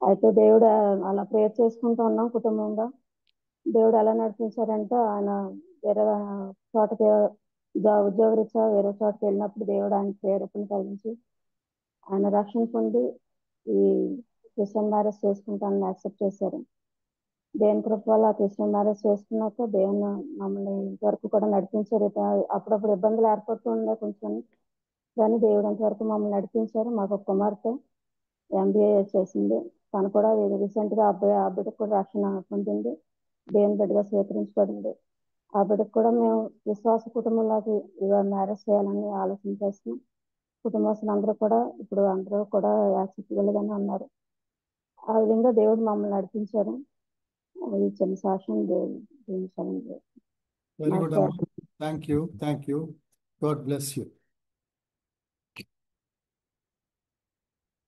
అయితే దేవుడు అలా ప్రేయర్ చేసుకుంటూ ఉన్నాం కుటుంబంగా. దేవుడు ఎలా నడిపించారంటే, ఆయన వేరే చోటకి ఉద్యోగరీత్యా వేరే చోటకి వెళ్ళినప్పుడు దేవుడు ఆయన ప్రేరేపణ కలిగించి ఆయన రక్షణ పొంది ఈ క్రిస్టియన్ మ్యారేజ్ చేసుకుంటానని యాక్సెప్ట్ చేశారు. దేవుని కృప వల్ల క్రిస్టియన్ మ్యారేజ్ చేసుకున్నాక దేవుని మమ్మల్ని ఇంతవరకు కూడా నడిపించారు. అప్పుడప్పుడు ఇబ్బందులు ఏర్పడుతూ ఉండే కొంచెం, కానీ దేవుడు అంతవరకు మమ్మల్ని నడిపించారు. మాకు ఒక కుమార్తె MBA చేసింది. తను కూడా రీసెంట్ గా ఆ బిడ్డకు కూడా రక్షణ పొందింది, దేవుని బిడ్డగా స్వీకరించబడింది. ఆ బిడ్డకు కూడా మేము విశ్వాస కుటుంబంలోకి మ్యారేజ్ చేయాలని ఆలోచన చేస్తున్నాం. కుటుంబస్తులందరూ కూడా ఇప్పుడు అందరూ కూడా యాక్సెప్టబుల్ గానే ఉన్నారు. ఆ విధంగా దేవుడు మమ్మల్ని నడిపించారు. అది చిన్న సాక్ష్యం. దేవుడు వెరీ గుడ్ అమ్మా. Thank you. God bless you.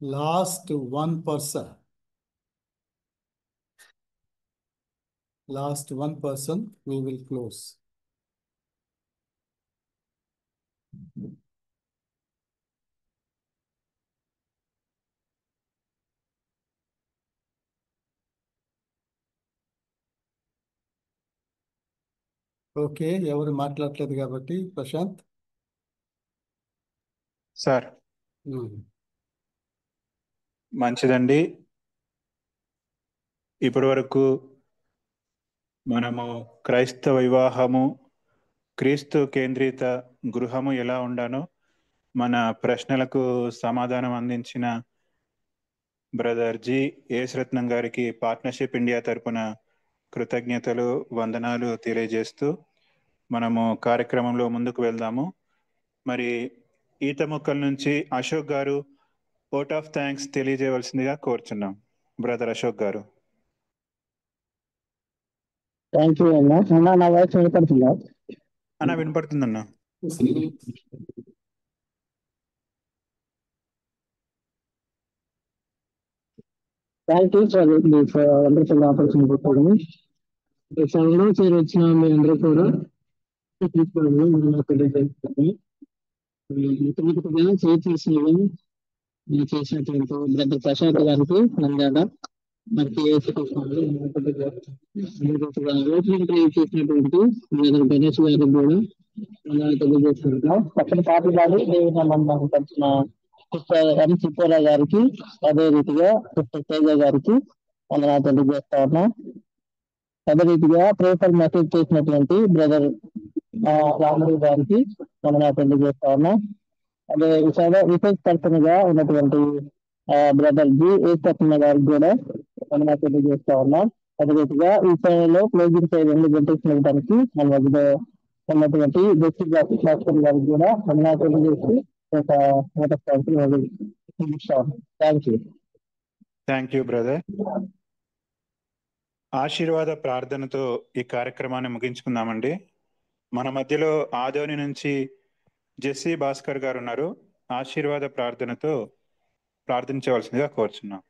Last one person we will close. Okay, ఎవరు మాట్లాడలేదు కాబట్టి ప్రశాంత్. సార్ మంచిదండి. ఇప్పటి వరకు మనము క్రైస్తవ వివాహము, క్రీస్తు కేంద్రిత గృహము ఎలా ఉండానో మన ప్రశ్నలకు సమాధానం అందించిన బ్రదర్ జి యేసురత్నం గారికి పార్ట్నర్షిప్ ఇండియా తరపున కృతజ్ఞతలు, వందనాలు తెలియజేస్తూ మనము కార్యక్రమంలో ముందుకు వెళ్దాము. మరి ఈతముక్కల నుంచి Ashok garu vote of thanks తెలియజేయవలసిందిగా కోరుచున్నాం. Brother Ashok garu. Thank you అన్న. నా వాయిస్ వినపడుతుందా? అన్న వినపడుతుందన్న. Thank you for this wonderful opportunity for me. సంఘంలో చేరొచ్చిన మీ అందరూ కూడా చేసినటువంటి బ్రదర్ ప్రశాంత్ గారికి నంద్యాల మనకి చేసినటువంటి బ్రదర్ గణేష్ గారికి కూడా తెలియజేస్తున్నాం. పక్కన పాటలు పాడి పరిచిన ఎం చిప్పోరా గారికి, అదే రీతిగా తేజ గారికి వందనాలు తెలియజేస్తా ఉన్నాం. అదే రీతిగా ప్రేఫర్ మెసేజ్ చేసినటువంటి బ్రదర్ రాముడు గారికి వందనాలు తెలియజేస్తా ఉన్నాం. అదే రీసెర్చ్ పర్సన్ గా ఉన్నటువంటి బ్రదర్ జి ఏసత్న గారికి కూడా వందనాలు తెలియజేస్తా ఉన్నాం. అదే రీతిగా ఈ సమయంలో క్లోజింగ్ 2 గంటలు ఇవ్వడానికి మన మధ్యలో ఉన్నటువంటి డిస్ట్రిక్ట్ భాస్కర్ గారికి కూడా వందనాలు తెలియజేసి థ్యాంక్ యూ బ్రదర్. ఆశీర్వాద ప్రార్థనతో ఈ కార్యక్రమాన్ని ముగించుకుందామండి. మన మధ్యలో ఆదోని నుంచి జెస్సీ భాస్కర్ గారు ఉన్నారు. ఆశీర్వాద ప్రార్థనతో ప్రార్థించవలసిందిగా కోరుచున్నాం.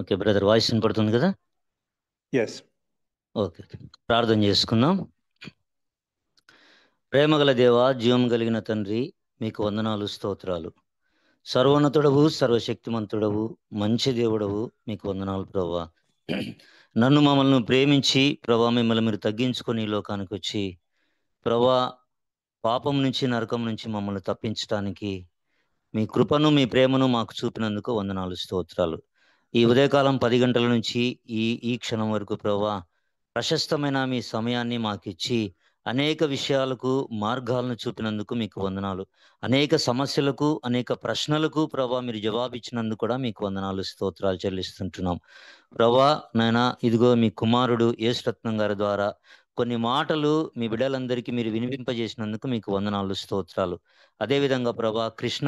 ఓకే బ్రదర్, వాయిస్ వినపడుతుంది కదా? ఎస్. ఓకే, ప్రార్థన చేసుకుందాం. ప్రేమగల దేవ, జీవం కలిగిన తండ్రి, మీకు వందనాలు, స్తోత్రాలు. సర్వోన్నతుడవు, సర్వశక్తిమంతుడవు, మంచి దేవుడవు, మీకు వందనాలు ప్రభువా. నన్ను మమ్మల్ని ప్రేమించి ప్రభా మిమ్మల్ని మీరు తగ్గించుకొని ఈ లోకానికి వచ్చి ప్రభా పాపం నుంచి నరకం నుంచి మమ్మల్ని తప్పించడానికి మీ కృపను మీ ప్రేమను మాకు చూపినందుకు వందనాలు, స్తోత్రాలు. ఈ ఉదయకాలం 10 గంటల నుంచి ఈ క్షణం వరకు ప్రభా ప్రశస్తమైన మీ సమయాన్ని మాకు ఇచ్చి అనేక విషయాలకు మార్గాలను చూపినందుకు మీకు వందనాలు. అనేక సమస్యలకు, అనేక ప్రశ్నలకు ప్రభా మీరు జవాబిచ్చినందుకు కూడా మీకు వందనాలు, స్తోత్రాలు చెల్లిస్తుంటున్నాం. ప్రభా నాయన, ఇదిగో మీ కుమారుడు యేసురత్నం గారి ద్వారా కొన్ని మాటలు మీ బిడ్డలందరికీ మీరు వినిపింపజేసినందుకు మీకు వందనాలు, స్తోత్రాలు. అదేవిధంగా ప్రభా కృష్ణ